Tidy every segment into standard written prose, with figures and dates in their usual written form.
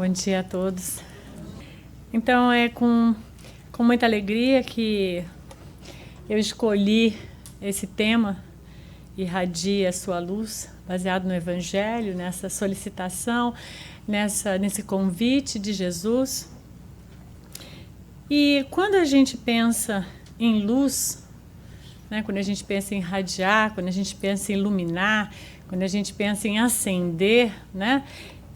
Bom dia a todos. Então é com muita alegria que eu escolhi esse tema, Irradie a sua luz, baseado no Evangelho, nessa solicitação, nesse convite de Jesus. E quando a gente pensa em luz, né, quando a gente pensa em irradiar, quando a gente pensa em iluminar, quando a gente pensa em acender, né,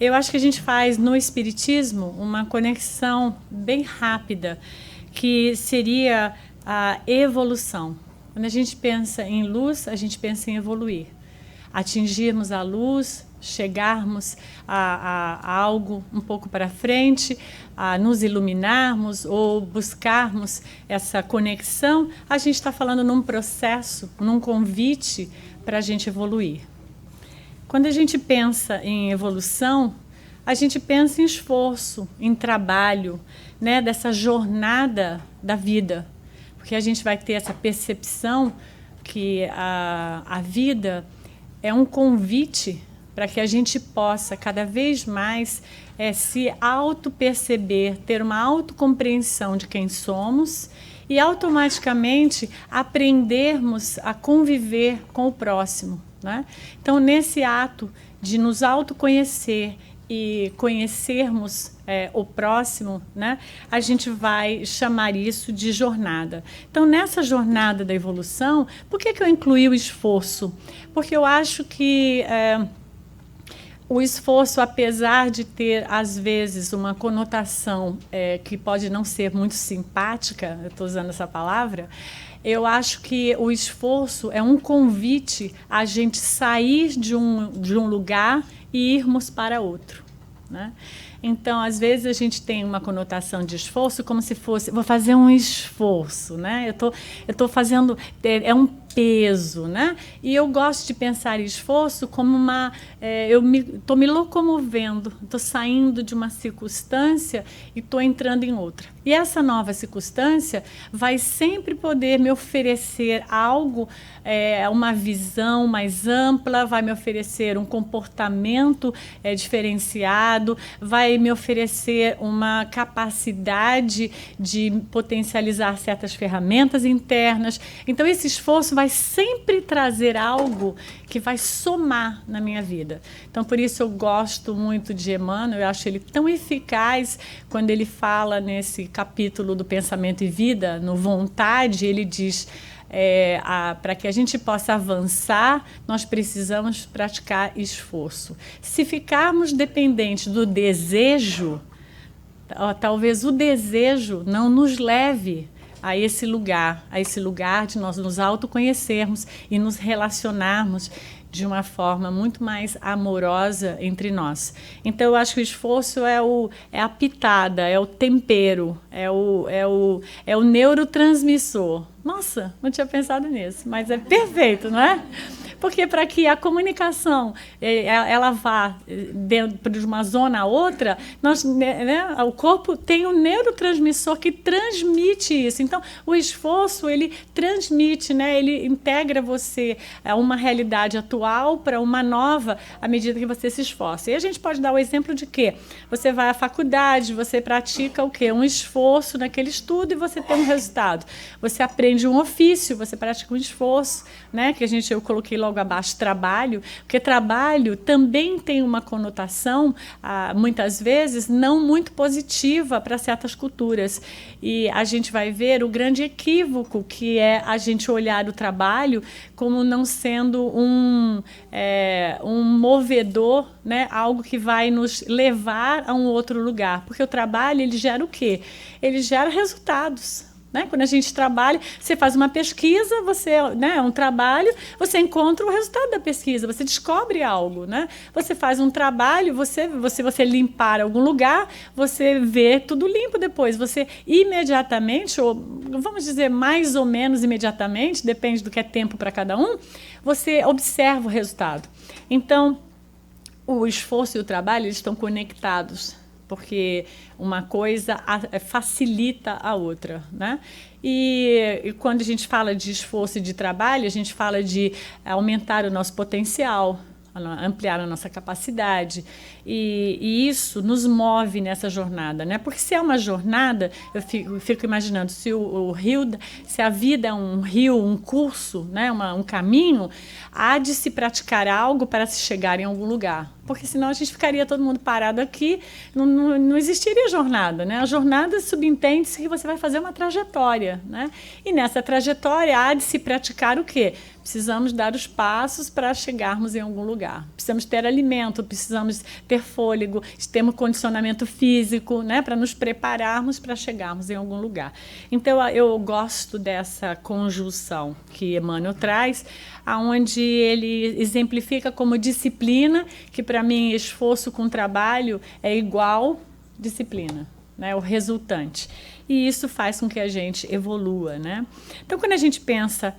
eu acho que a gente faz no Espiritismo uma conexão bem rápida, que seria a evolução. Quando a gente pensa em luz, a gente pensa em evoluir. Atingirmos a luz, chegarmos a algo um pouco para frente, a nos iluminarmos ou buscarmos essa conexão, a gente está falando num processo, num convite para a gente evoluir. Quando a gente pensa em evolução, a gente pensa em esforço, em trabalho, né, dessa jornada da vida. Porque a gente vai ter essa percepção que a vida é um convite para que a gente possa cada vez mais se auto-perceber, ter uma autocompreensão de quem somos e automaticamente aprendermos a conviver com o próximo, né? Então, nesse ato de nos autoconhecer e conhecermos o próximo, né, a gente vai chamar isso de jornada. Então, nessa jornada da evolução, por que eu incluí o esforço? Porque eu acho que o esforço, apesar de ter, às vezes, uma conotação que pode não ser muito simpática, eu estou usando essa palavra, eu acho que o esforço é um convite a gente sair de um lugar e irmos para outro, né? Então, às vezes, a gente tem uma conotação de esforço como se fosse, vou fazer um esforço, né? Eu tô fazendo, é um peso, né? E eu gosto de pensar em esforço como eu estou me locomovendo, estou saindo de uma circunstância e estou entrando em outra. E essa nova circunstância vai sempre poder me oferecer algo, uma visão mais ampla, vai me oferecer um comportamento diferenciado, vai me oferecer uma capacidade de potencializar certas ferramentas internas. Então, esse esforço vai sempre trazer algo que vai somar na minha vida. Então, por isso eu gosto muito de Emmanuel, eu acho ele tão eficaz quando ele fala nesse capítulo do Pensamento e Vida, no Vontade, ele diz, para que a gente possa avançar, nós precisamos praticar esforço. Se ficarmos dependentes do desejo, talvez o desejo não nos leve a esse lugar de nós nos autoconhecermos e nos relacionarmos de uma forma muito mais amorosa entre nós. Então, eu acho que o esforço é a pitada, é o tempero, é o neurotransmissor. Nossa, não tinha pensado nisso, mas é perfeito, não é? Porque para que a comunicação ela vá dentro de uma zona a outra, o corpo tem um neurotransmissor que transmite isso. Então, o esforço, ele transmite, né? Ele integra você a uma realidade atual para uma nova à medida que você se esforça. E a gente pode dar o exemplo de que você vai à faculdade, você pratica o quê? Um esforço naquele estudo e você tem um resultado. Você aprende um ofício, você pratica um esforço, né? Que eu coloquei logo abaixo, trabalho, porque trabalho também tem uma conotação, muitas vezes, não muito positiva para certas culturas. E a gente vai ver o grande equívoco que é a gente olhar o trabalho como não sendo um movedor, né? Algo que vai nos levar a um outro lugar. Porque o trabalho, ele gera o quê? Ele gera resultados. Né? Quando a gente trabalha, você faz uma pesquisa, é um trabalho, você encontra o resultado da pesquisa, você descobre algo, né? Você faz um trabalho, você limpar algum lugar, você vê tudo limpo depois. Você imediatamente, ou vamos dizer mais ou menos imediatamente, depende do que é tempo para cada um, você observa o resultado. Então, o esforço e o trabalho, eles estão conectados, porque uma coisa facilita a outra, né? E quando a gente fala de esforço e de trabalho, a gente fala de aumentar o nosso potencial, ampliar a nossa capacidade, e isso nos move nessa jornada, né? Porque se é uma jornada, eu fico imaginando, se o rio, se a vida é um rio, um curso, né? Um caminho, há de se praticar algo para se chegar em algum lugar, porque senão a gente ficaria todo mundo parado aqui, não existiria jornada, né? A jornada subentende-se que você vai fazer uma trajetória, né? E nessa trajetória há de se praticar o quê? Precisamos dar os passos para chegarmos em algum lugar. Precisamos ter alimento, precisamos ter fôlego, termos condicionamento físico, né, para nos prepararmos para chegarmos em algum lugar. Então, eu gosto dessa conjunção que Emmanuel traz, onde ele exemplifica como disciplina, que para mim esforço com trabalho é igual disciplina, né, o resultante. E isso faz com que a gente evolua, né? Então, quando a gente pensa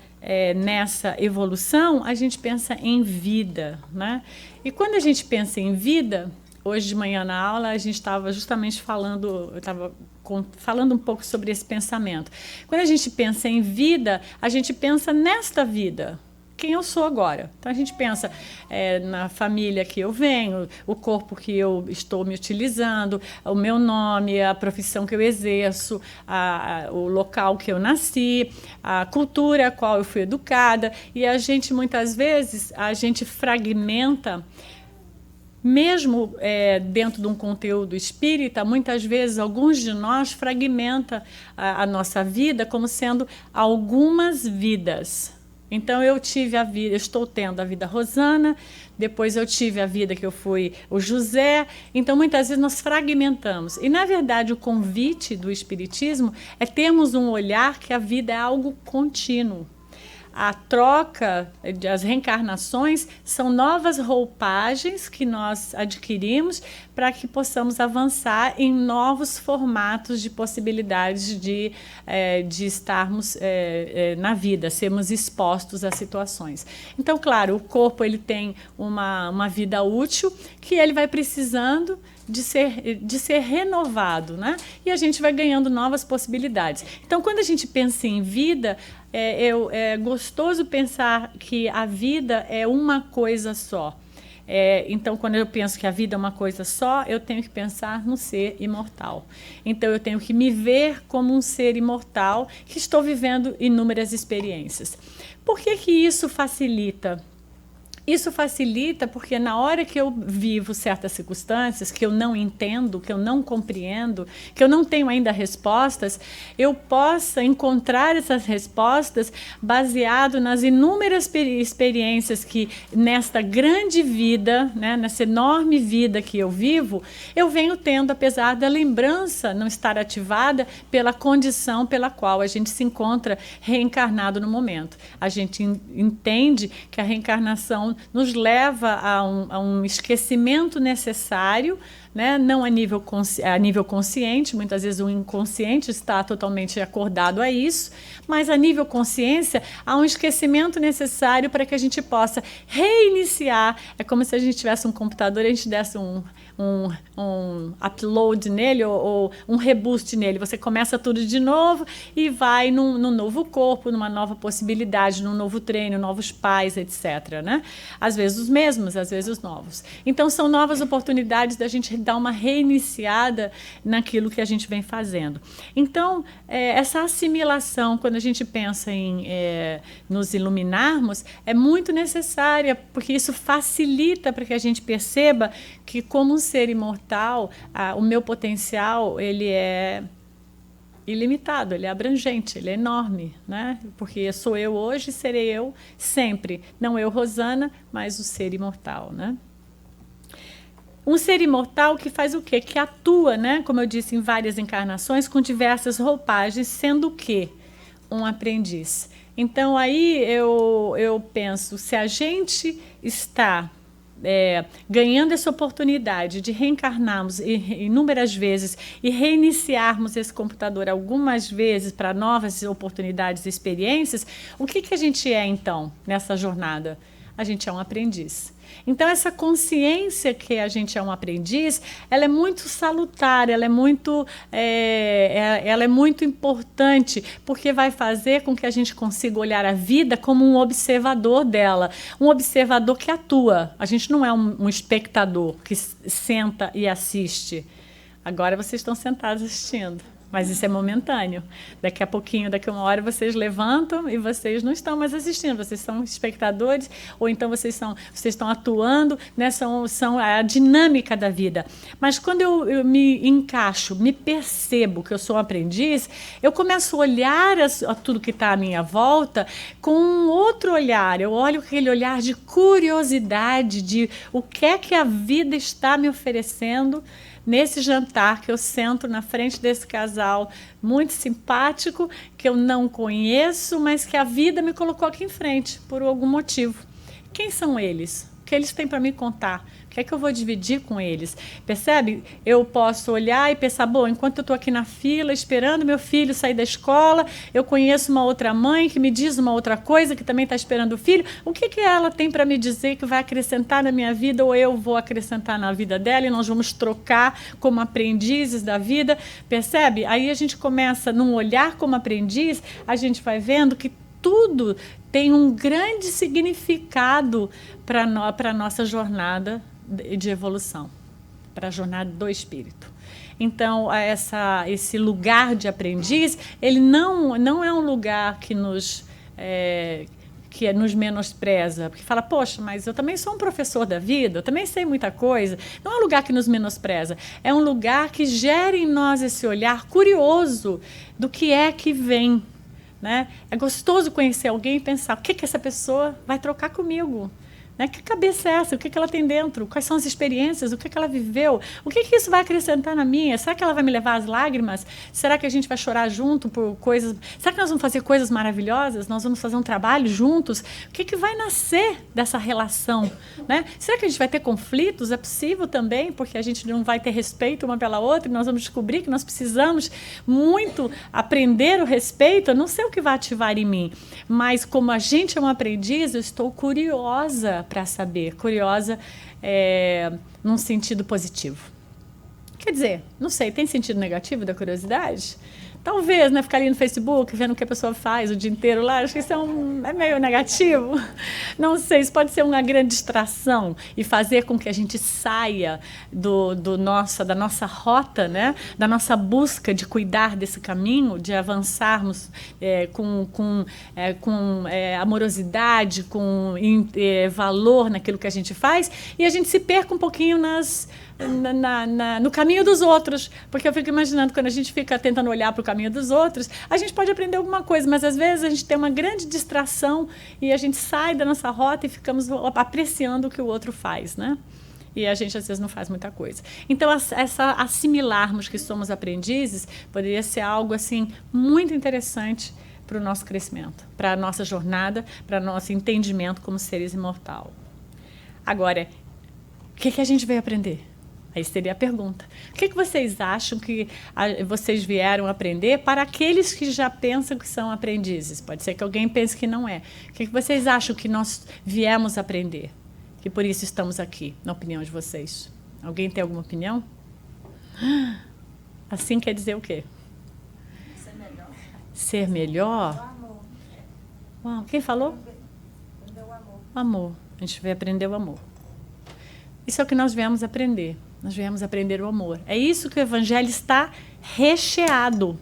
nessa evolução, a gente pensa em vida, né? E quando a gente pensa em vida, hoje de manhã na aula a gente estava justamente falando, eu estava falando um pouco sobre esse pensamento. Quando a gente pensa em vida, a gente pensa nesta vida. Quem eu sou agora. Então, a gente pensa na família que eu venho, o corpo que eu estou me utilizando, o meu nome, a profissão que eu exerço, o local que eu nasci, a cultura a qual eu fui educada. E a gente, muitas vezes, a gente fragmenta, mesmo dentro de um conteúdo espírita, muitas vezes, alguns de nós fragmentam a nossa vida como sendo algumas vidas. Então, eu estou tendo a vida Rosana, depois eu tive a vida que eu fui o José. Então, muitas vezes nós fragmentamos. E, na verdade, o convite do Espiritismo é termos um olhar que a vida é algo contínuo. A troca das reencarnações são novas roupagens que nós adquirimos para que possamos avançar em novos formatos de possibilidades de estarmos na vida, sermos expostos a situações. Então, claro, o corpo ele tem uma vida útil que ele vai precisando de ser renovado, né? E a gente vai ganhando novas possibilidades. Então, quando a gente pensa em vida, é gostoso pensar que a vida é uma coisa só. Então, quando eu penso que a vida é uma coisa só, eu tenho que pensar no ser imortal. Então, eu tenho que me ver como um ser imortal que estou vivendo inúmeras experiências. Por que isso facilita? Isso facilita porque na hora que eu vivo certas circunstâncias que eu não entendo, que eu não compreendo, que eu não tenho ainda respostas, eu possa encontrar essas respostas baseado nas inúmeras experiências que nesta grande vida, né, nessa enorme vida que eu vivo, eu venho tendo, apesar da lembrança não estar ativada pela condição pela qual a gente se encontra reencarnado no momento. A gente entende que a reencarnação nos leva a um esquecimento necessário, né? Não a nível consciente, muitas vezes o inconsciente está totalmente acordado a isso, mas a nível consciência há um esquecimento necessário para que a gente possa reiniciar. É como se a gente tivesse um computador e a gente desse um upload nele ou um reboost nele. Você começa tudo de novo e vai num novo corpo, numa nova possibilidade, num novo treino, novos pais, etc. Né? Às vezes os mesmos, às vezes os novos. Então, são novas oportunidades da gente dar uma reiniciada naquilo que a gente vem fazendo. Então, essa assimilação, quando a gente pensa em nos iluminarmos, é muito necessária, porque isso facilita para que a gente perceba que, como um ser imortal, o meu potencial ele é ilimitado, ele é abrangente, ele é enorme, né? Porque sou eu hoje, serei eu sempre. Não eu, Rosana, mas o ser imortal, né? Um ser imortal que faz o quê? Que atua, né? Como eu disse, em várias encarnações, com diversas roupagens, sendo o quê? Um aprendiz. Então, aí eu penso, se a gente está ganhando essa oportunidade de reencarnarmos inúmeras vezes e reiniciarmos esse computador algumas vezes para novas oportunidades e experiências, o que a gente é, então, nessa jornada? a gente é um aprendiz. Então, essa consciência que a gente é um aprendiz, ela é muito salutar, ela é muito importante, porque vai fazer com que a gente consiga olhar a vida como um observador dela, um observador que atua. A gente não é um espectador que senta e assiste. Agora vocês estão sentados assistindo. Mas isso é momentâneo. Daqui a pouquinho, daqui a uma hora, vocês levantam e vocês não estão mais assistindo. Vocês são espectadores, ou então vocês estão atuando, né? São a dinâmica da vida. Mas quando eu me encaixo, me percebo que eu sou um aprendiz, eu começo a olhar a tudo que está à minha volta com um outro olhar. Eu olho com aquele olhar de curiosidade, de o que é que a vida está me oferecendo nesse jantar, que eu sento na frente desse casal muito simpático, que eu não conheço, mas que a vida me colocou aqui em frente, por algum motivo. Quem são eles? O que eles têm para me contar? O que é que eu vou dividir com eles? Percebe? Eu posso olhar e pensar, bom, enquanto eu estou aqui na fila, esperando meu filho sair da escola, eu conheço uma outra mãe que me diz uma outra coisa, que também está esperando o filho. O que ela tem para me dizer que vai acrescentar na minha vida, ou eu vou acrescentar na vida dela, e nós vamos trocar como aprendizes da vida? Percebe? Aí a gente começa, num olhar como aprendiz, a gente vai vendo que tudo tem um grande significado para a nossa jornada de evolução, para a jornada do espírito. Então, esse lugar de aprendiz, ele não é um lugar que nos menospreza, porque fala, poxa, mas eu também sou um professor da vida, eu também sei muita coisa. Não é um lugar que nos menospreza, é um lugar que gera em nós esse olhar curioso do que é que vem. Né? É gostoso conhecer alguém e pensar, o que essa pessoa vai trocar comigo? Né? Que cabeça é essa? O que ela tem dentro? Quais são as experiências? O que ela viveu? O que isso vai acrescentar na minha? Será que ela vai me levar às lágrimas? Será que a gente vai chorar junto por coisas? Será que nós vamos fazer coisas maravilhosas? Nós vamos fazer um trabalho juntos? O que vai nascer dessa relação? Né? Será que a gente vai ter conflitos? É possível também, porque a gente não vai ter respeito uma pela outra, e nós vamos descobrir que nós precisamos muito aprender o respeito. Eu não sei o que vai ativar em mim, mas como a gente é um aprendiz, eu estou curiosa para saber, curiosa num sentido positivo. Quer dizer, não sei, tem sentido negativo da curiosidade? Talvez, né, ficar ali no Facebook, vendo o que a pessoa faz o dia inteiro lá, acho que isso é meio negativo. Não sei, isso pode ser uma grande distração e fazer com que a gente saia da nossa rota, né, da nossa busca de cuidar desse caminho, de avançarmos com amorosidade, com valor naquilo que a gente faz, e a gente se perca um pouquinho no caminho dos outros, porque eu fico imaginando, quando a gente fica tentando olhar para o caminho dos outros, a gente pode aprender alguma coisa, mas às vezes a gente tem uma grande distração e a gente sai da nossa rota e ficamos apreciando o que o outro faz, né? E a gente às vezes não faz muita coisa. Então, assimilarmos que somos aprendizes poderia ser algo assim muito interessante para o nosso crescimento, para a nossa jornada, para o nosso entendimento como seres imortais. Agora, o que a gente veio aprender? Aí seria a pergunta. O que vocês acham que vocês vieram aprender para aqueles que já pensam que são aprendizes? Pode ser que alguém pense que não é. O que vocês acham que nós viemos aprender? Que por isso estamos aqui, na opinião de vocês. Alguém tem alguma opinião? Assim quer dizer o quê? Ser melhor. Ser melhor? O amor. Uau, quem falou? Aprender o amor. O amor. A gente veio aprender o amor. Isso é o que nós viemos aprender. Nós viemos aprender o amor. É isso que o Evangelho está recheado.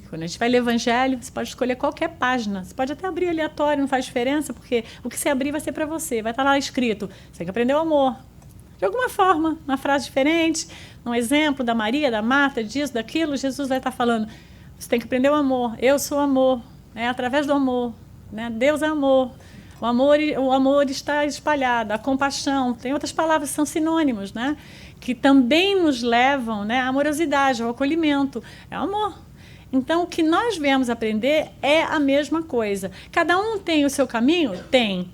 Quando a gente vai ler o Evangelho, você pode escolher qualquer página. Você pode até abrir aleatório, não faz diferença, porque o que você abrir vai ser para você. Vai estar lá escrito, você tem que aprender o amor. De alguma forma, uma frase diferente, um exemplo da Maria, da Marta, disso, daquilo, Jesus vai estar falando, você tem que aprender o amor. Eu sou amor. É através do amor. Né? Deus é amor. O amor está espalhado, a compaixão, tem outras palavras que são sinônimos, né? Que também nos levam, né, à amorosidade, ao acolhimento, é o amor. Então, o que nós viemos aprender é a mesma coisa. Cada um tem o seu caminho? Tem.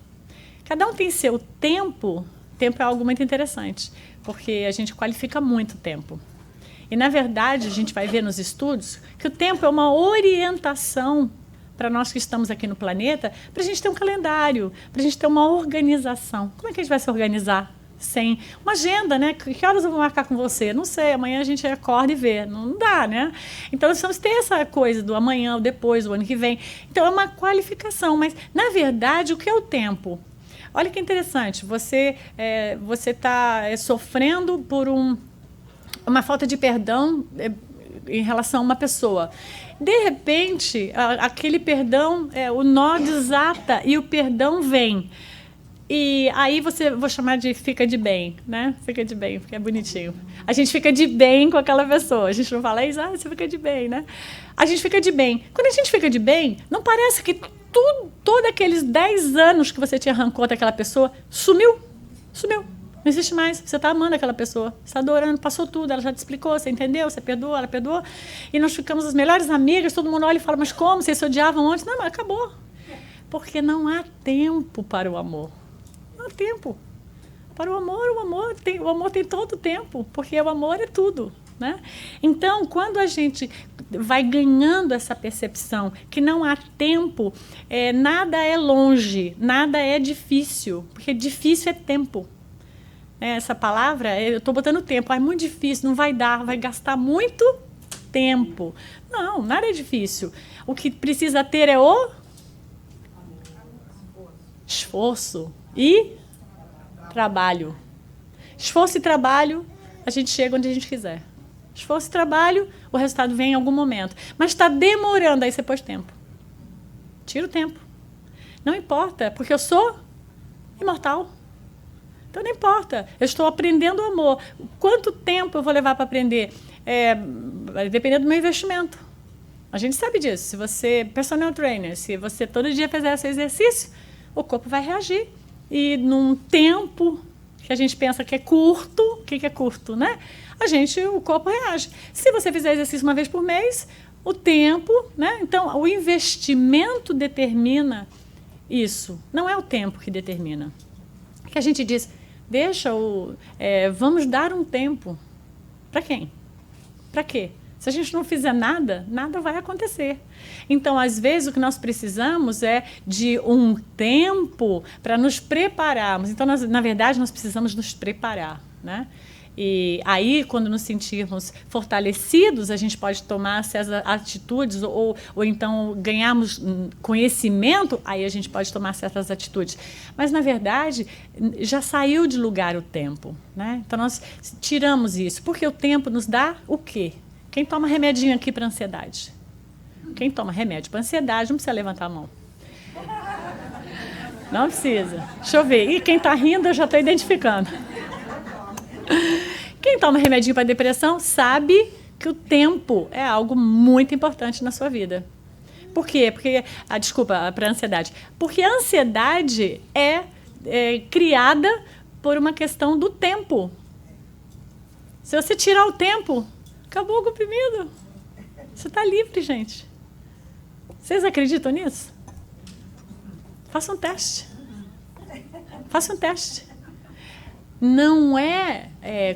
Cada um tem seu tempo. Tempo é algo muito interessante, porque a gente qualifica muito o tempo. E, na verdade, a gente vai ver nos estudos que o tempo é uma orientação para nós que estamos aqui no planeta, para a gente ter um calendário, para a gente ter uma organização. Como é que a gente vai se organizar? Sem uma agenda, né? Que horas eu vou marcar com você? Não sei, amanhã a gente acorda e vê. Não dá, né? Então, nós precisamos ter essa coisa do amanhã, o depois, o ano que vem. Então, é uma qualificação, mas, na verdade, o que é o tempo? Olha que interessante, você está sofrendo por uma falta de perdão em relação a uma pessoa. De repente, aquele perdão, o nó desata e o perdão vem. E aí vou chamar de fica de bem, né? Fica de bem, porque é bonitinho. A gente fica de bem com aquela pessoa. A gente não fala isso, você fica de bem, né? A gente fica de bem. Quando a gente fica de bem, não parece que todos aqueles 10 anos que você tinha rancor daquela pessoa sumiu. Sumiu. Não existe mais. Você está amando aquela pessoa. Você está adorando, passou tudo, ela já te explicou, você entendeu, você perdoou, ela perdoou. E nós ficamos as melhores amigas, todo mundo olha e fala, mas como? Vocês se odiavam antes? Não, mas acabou. Porque não há tempo para o amor. Não há tempo. Para o amor tem todo o tempo, porque o amor é tudo, né? Então, quando a gente vai ganhando essa percepção que não há tempo, nada é longe, nada é difícil, porque difícil é tempo. Essa palavra, eu estou botando tempo, é muito difícil, não vai dar, vai gastar muito tempo. Não, nada é difícil. O que precisa ter é o esforço e trabalho. Esforço e trabalho, a gente chega onde a gente quiser. Esforço e trabalho, o resultado vem em algum momento. Mas está demorando, aí você pôs tempo. Tira o tempo. Não importa, porque eu sou imortal. Então não importa, eu estou aprendendo o amor. Quanto tempo eu vou levar para aprender? Vai depender do meu investimento. A gente sabe disso. Se você, personal trainer, se você todo dia fizer esse exercício, o corpo vai reagir. E num tempo que a gente pensa que é curto, o que é curto, né? O corpo reage. Se você fizer exercício uma vez por mês, o tempo, né? Então, o investimento determina isso. Não é o tempo que determina. Que a gente diz, vamos dar um tempo. Para quem? Para quê? Se a gente não fizer nada, nada vai acontecer. Então, às vezes, o que nós precisamos é de um tempo para nos prepararmos. Então, na verdade, nós precisamos nos preparar, né? E aí, quando nos sentirmos fortalecidos, a gente pode tomar certas atitudes ou então ganharmos conhecimento, aí a gente pode tomar certas atitudes. Mas, na verdade, já saiu de lugar o tempo, né? Então, nós tiramos isso. Porque o tempo nos dá o quê? Quem toma remedinho aqui para ansiedade? Quem toma remédio para ansiedade não precisa levantar a mão. Não precisa. Deixa eu ver. E quem está rindo, eu já estou identificando. Quem toma remedinho para depressão sabe que o tempo é algo muito importante na sua vida. Por quê? Para a ansiedade. Porque a ansiedade é criada por uma questão do tempo. Se você tirar o tempo, acabou o comprimido. Você está livre, gente. Vocês acreditam nisso? Faça um teste. Faça um teste. Não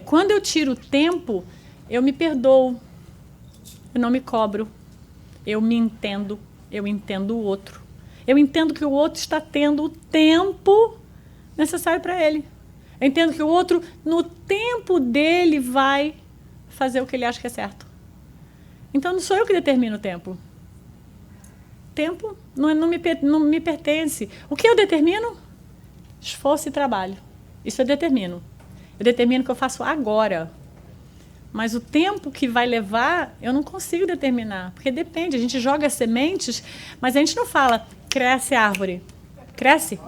quando eu tiro o tempo, eu me perdoo. Eu não me cobro. Eu me entendo. Eu entendo o outro. Eu entendo que o outro está tendo o tempo necessário para ele. Eu entendo que o outro, no tempo dele, vai fazer o que ele acha que é certo. Então, não sou eu que determino o tempo. Tempo não me pertence. O que eu determino? Esforço e trabalho. Isso eu determino. Eu determino o que eu faço agora. Mas o tempo que vai levar, eu não consigo determinar. Porque depende. A gente joga sementes, mas a gente não fala, cresce árvore. Cresce?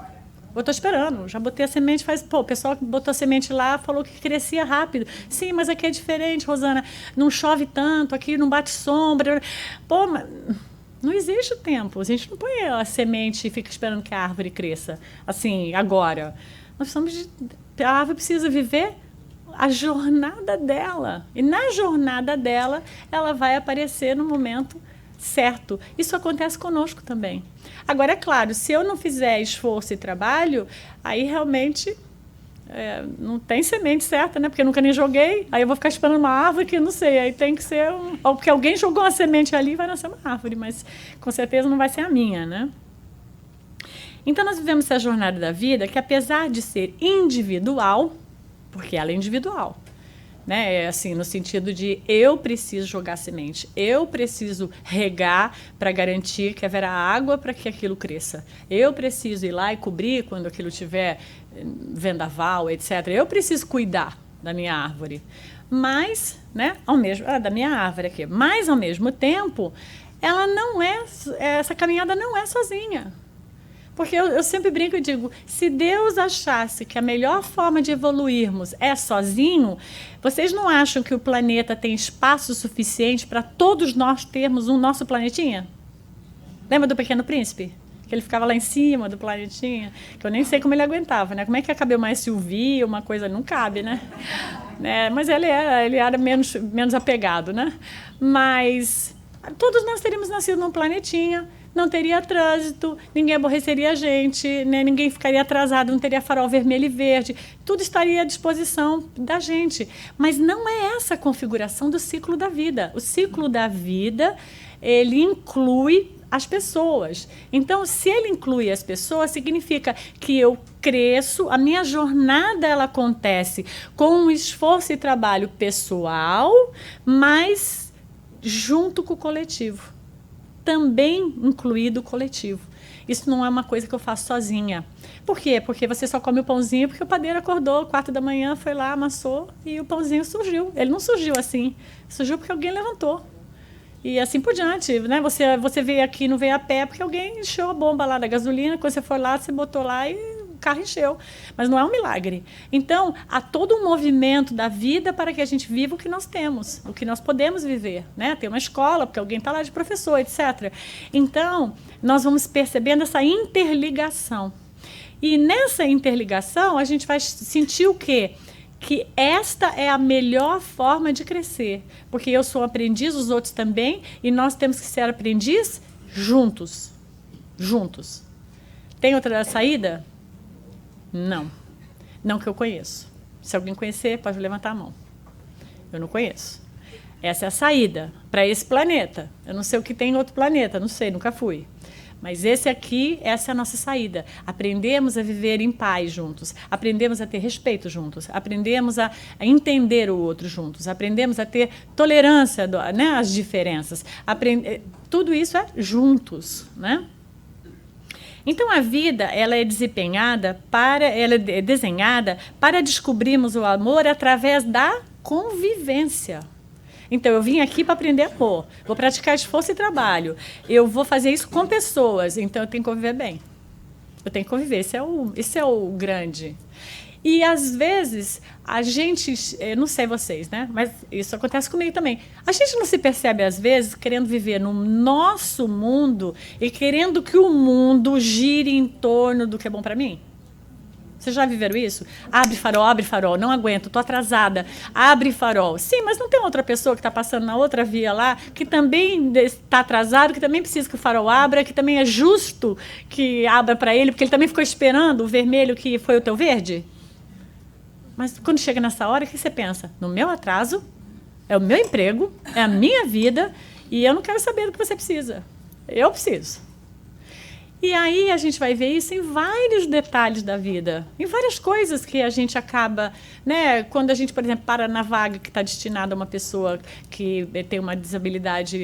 Eu estou esperando. Já botei a semente o pessoal que botou a semente lá falou que crescia rápido. Sim, mas aqui é diferente, Rosana. Não chove tanto, aqui não bate sombra. Mas não existe o tempo. A gente não põe a semente e fica esperando que a árvore cresça. Assim, agora. A árvore precisa viver a jornada dela. E na jornada dela, ela vai aparecer no momento certo. Isso acontece conosco também. Agora, é claro, se eu não fizer esforço e trabalho, aí realmente não tem semente certa, né? Porque eu nunca nem joguei. Aí eu vou ficar esperando uma árvore que não sei. Aí tem que ser porque alguém jogou uma semente ali e vai nascer uma árvore, mas com certeza não vai ser a minha, né? Então nós vivemos essa jornada da vida que, apesar de ser individual, porque ela é individual, né? É assim, no sentido de eu preciso jogar semente, eu preciso regar para garantir que haverá água para que aquilo cresça. Eu preciso ir lá e cobrir quando aquilo tiver vendaval, etc. Eu preciso cuidar da minha árvore. Mas, né, da minha árvore aqui. Mas, ao mesmo tempo, ela não essa caminhada não é sozinha. Porque eu sempre brinco e digo, se Deus achasse que a melhor forma de evoluirmos é sozinho, vocês não acham que o planeta tem espaço suficiente para todos nós termos um nosso planetinha? Lembra do Pequeno Príncipe? Que ele ficava lá em cima do planetinha, que eu nem sei como ele aguentava, né? Como é que ia caber uma SUV, uma coisa, não cabe, né? Mas ele era menos apegado, né? Mas todos nós teríamos nascido num planetinha, não teria trânsito, ninguém aborreceria a gente, né? Ninguém ficaria atrasado, não teria farol vermelho e verde, tudo estaria à disposição da gente. Mas não é essa a configuração do ciclo da vida. O ciclo da vida, ele inclui as pessoas. Então, se ele inclui as pessoas, significa que eu cresço, a minha jornada ela acontece com um esforço e trabalho pessoal, mas junto com o coletivo. Também incluído o coletivo. Isso não é uma coisa que eu faço sozinha. Por quê? Porque você só come o pãozinho porque o padeiro acordou 4 da manhã, foi lá, amassou e o pãozinho surgiu. Ele não surgiu assim. Surgiu porque alguém levantou. E assim por diante, né? Você veio aqui, não veio a pé porque alguém encheu a bomba lá da gasolina. Quando você foi lá, você botou lá e o carro encheu. Mas não é um milagre. Então, há todo um movimento da vida para que a gente viva o que nós temos, o que nós podemos viver, né? Tem uma escola, porque alguém está lá de professor, etc. Então, nós vamos percebendo essa interligação. E nessa interligação, a gente vai sentir o quê? Que esta é a melhor forma de crescer. Porque eu sou aprendiz, os outros também, e nós temos que ser aprendiz juntos. Juntos. Tem outra saída? Não. Não que eu conheço. Se alguém conhecer, pode levantar a mão. Eu não conheço. Essa é a saída para esse planeta. Eu não sei o que tem em outro planeta, não sei, nunca fui. Mas essa é a nossa saída. Aprendemos a viver em paz juntos. Aprendemos a ter respeito juntos. Aprendemos a entender o outro juntos. Aprendemos a ter tolerância, né, às diferenças. Tudo isso é juntos, né? Então, a vida ela é desenhada para descobrirmos o amor através da convivência. Então, eu vim aqui para aprender amor, vou praticar esforço e trabalho, eu vou fazer isso com pessoas, então eu tenho que conviver bem. Eu tenho que conviver, esse é o grande. E, às vezes, a gente, não sei vocês, né? Mas isso acontece comigo também. A gente não se percebe, às vezes, querendo viver no nosso mundo e querendo que o mundo gire em torno do que é bom para mim? Vocês já viveram isso? Abre farol, não aguento, estou atrasada. Abre farol. Sim, mas não tem outra pessoa que está passando na outra via lá, que também está atrasado, que também precisa que o farol abra, que também é justo que abra para ele, porque ele também ficou esperando o vermelho que foi o teu verde? Mas quando chega nessa hora, o que você pensa? No meu atraso, é o meu emprego, é a minha vida, e eu não quero saber do que você precisa. Eu preciso. E aí a gente vai ver isso em vários detalhes da vida, em várias coisas que a gente acaba, né? Quando a gente, por exemplo, para na vaga que está destinada a uma pessoa que tem uma desabilidade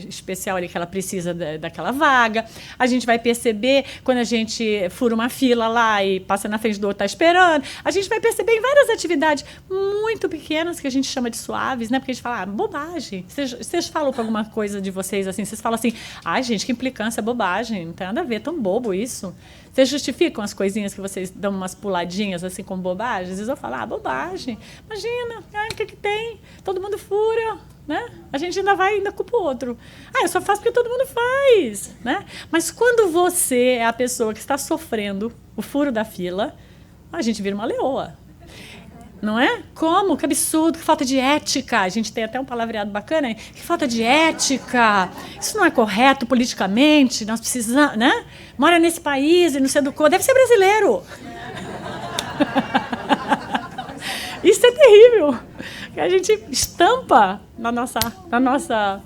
especial ali, que ela precisa daquela vaga. A gente vai perceber quando a gente fura uma fila lá e passa na frente do outro, está esperando. A gente vai perceber em várias atividades muito pequenas que a gente chama de suaves, né? Porque a gente fala, bobagem. Vocês falam para alguma coisa de vocês assim, vocês falam assim, ai gente, que implicância, bobagem, não tem nada a ver. Tão bobo isso. Vocês justificam as coisinhas que vocês dão umas puladinhas assim com bobagens? Às vezes eu falo, bobagem. Imagina, o que tem? Todo mundo fura, né? A gente ainda culpa o outro. Eu só faço porque todo mundo faz, né? Mas quando você é a pessoa que está sofrendo o furo da fila, a gente vira uma leoa. Não é? Como? Que absurdo, que falta de ética. A gente tem até um palavreado bacana aí. Que falta de ética. Isso não é correto politicamente. Nós precisamos, né? Mora nesse país e não se educou. Deve ser brasileiro. Isso é terrível. A gente estampa na nossa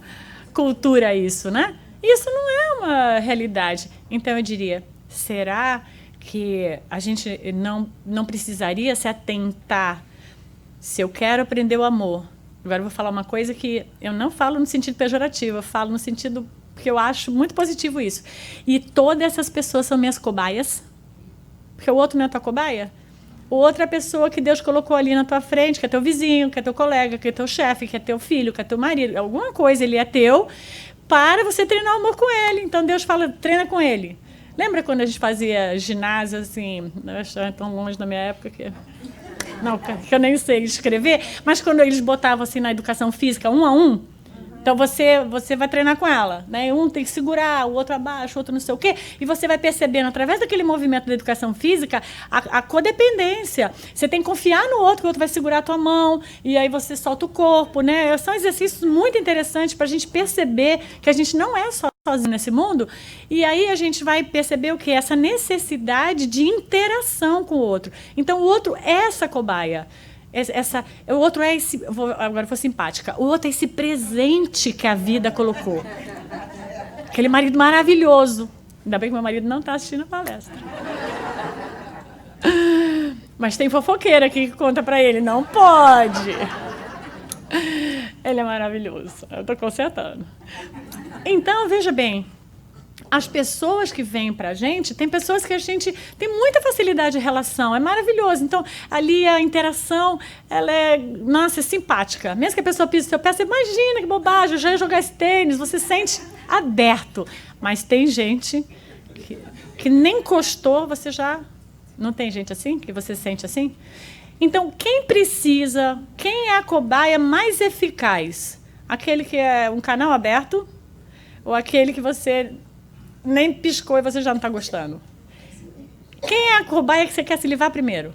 cultura isso, né? Isso não é uma realidade. Então, eu diria, será que a gente não precisaria se atentar se eu quero aprender o amor? Agora eu vou falar uma coisa que eu não falo no sentido pejorativo, eu falo no sentido que eu acho muito positivo isso. E todas essas pessoas são minhas cobaias, porque o outro não é tua cobaia. O outro é a pessoa que Deus colocou ali na tua frente, que é teu vizinho, que é teu colega, que é teu chefe, que é teu filho, que é teu marido. Alguma coisa ele é teu para você treinar o amor com ele. Então Deus fala, treina com ele. Lembra quando a gente fazia ginásio assim, é tão longe da minha época que... Não, que eu nem sei escrever, mas quando eles botavam assim na educação física, 1 a 1, então você vai treinar com ela, né? Um tem que segurar, o outro abaixo, o outro não sei o quê, e você vai percebendo, através daquele movimento da educação física, a codependência. Você tem que confiar no outro, que o outro vai segurar a tua mão, e aí você solta o corpo, né? São exercícios muito interessantes para a gente perceber que a gente não é sozinho nesse mundo, e aí a gente vai perceber o que? Essa necessidade de interação com o outro. Então, o outro é essa cobaia. O outro é esse... Agora vou simpática. O outro é esse presente que a vida colocou. Aquele marido maravilhoso. Ainda bem que meu marido não está assistindo a palestra. Mas tem fofoqueira aqui que conta para ele. Não pode. Ele é maravilhoso. Eu estou consertando. Então, veja bem, as pessoas que vêm para a gente, tem pessoas que a gente tem muita facilidade de relação, é maravilhoso. Então, ali a interação, ela é, nossa, é simpática. Mesmo que a pessoa pise o seu pé, você imagina que bobagem, eu já ia jogar esse tênis, você sente aberto. Mas tem gente que nem encostou, você já... Não tem gente assim, que você sente assim? Então, quem é a cobaia mais eficaz? Aquele que é um canal aberto ou aquele que você nem piscou e você já não está gostando? Quem é a cobaia que você quer se livrar primeiro?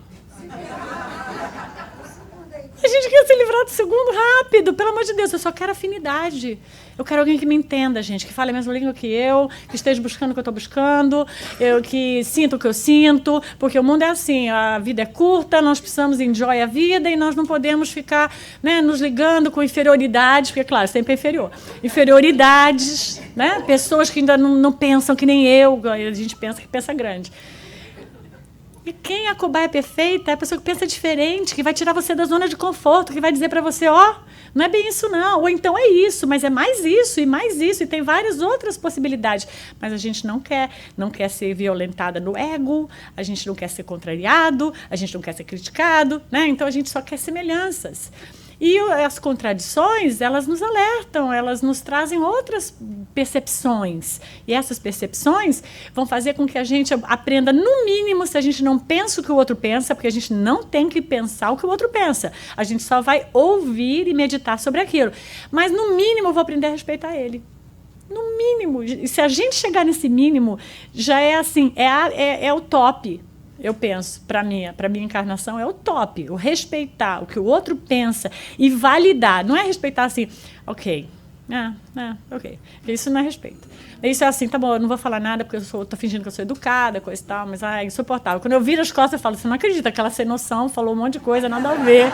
A gente quer se livrar do segundo rápido, pelo amor de Deus, eu só quero afinidade. Eu quero alguém que me entenda, gente, que fale a mesma língua que eu, que esteja buscando o que eu estou buscando, que sinta o que eu sinto, porque o mundo é assim, a vida é curta, nós precisamos enjoy a vida e nós não podemos ficar, né, nos ligando com inferioridades, porque, claro, sempre é inferior. Inferioridades, né, pessoas que ainda não pensam que nem eu, a gente pensa que pensa grande. E quem é a cobaia perfeita é a pessoa que pensa diferente, que vai tirar você da zona de conforto, que vai dizer para você, não é bem isso não, ou então é isso, mas é mais isso, e tem várias outras possibilidades. Mas a gente não quer ser violentada no ego, a gente não quer ser contrariado, a gente não quer ser criticado, né? Então a gente só quer semelhanças. E as contradições, elas nos alertam, elas nos trazem outras percepções. E essas percepções vão fazer com que a gente aprenda, no mínimo, se a gente não pensa o que o outro pensa, porque a gente não tem que pensar o que o outro pensa. A gente só vai ouvir e meditar sobre aquilo. Mas, no mínimo, eu vou aprender a respeitar ele. No mínimo. E se a gente chegar nesse mínimo, já é assim, é o top. Eu penso, para minha encarnação, é o top. O respeitar o que o outro pensa e validar. Não é respeitar assim, ok. Ok. Isso não é respeito. Isso é assim, tá bom, eu não vou falar nada porque eu tô fingindo que eu sou educada, coisa e tal, mas é insuportável. Quando eu viro as costas, eu falo, você não acredita que ela sem noção falou um monte de coisa, nada a ver.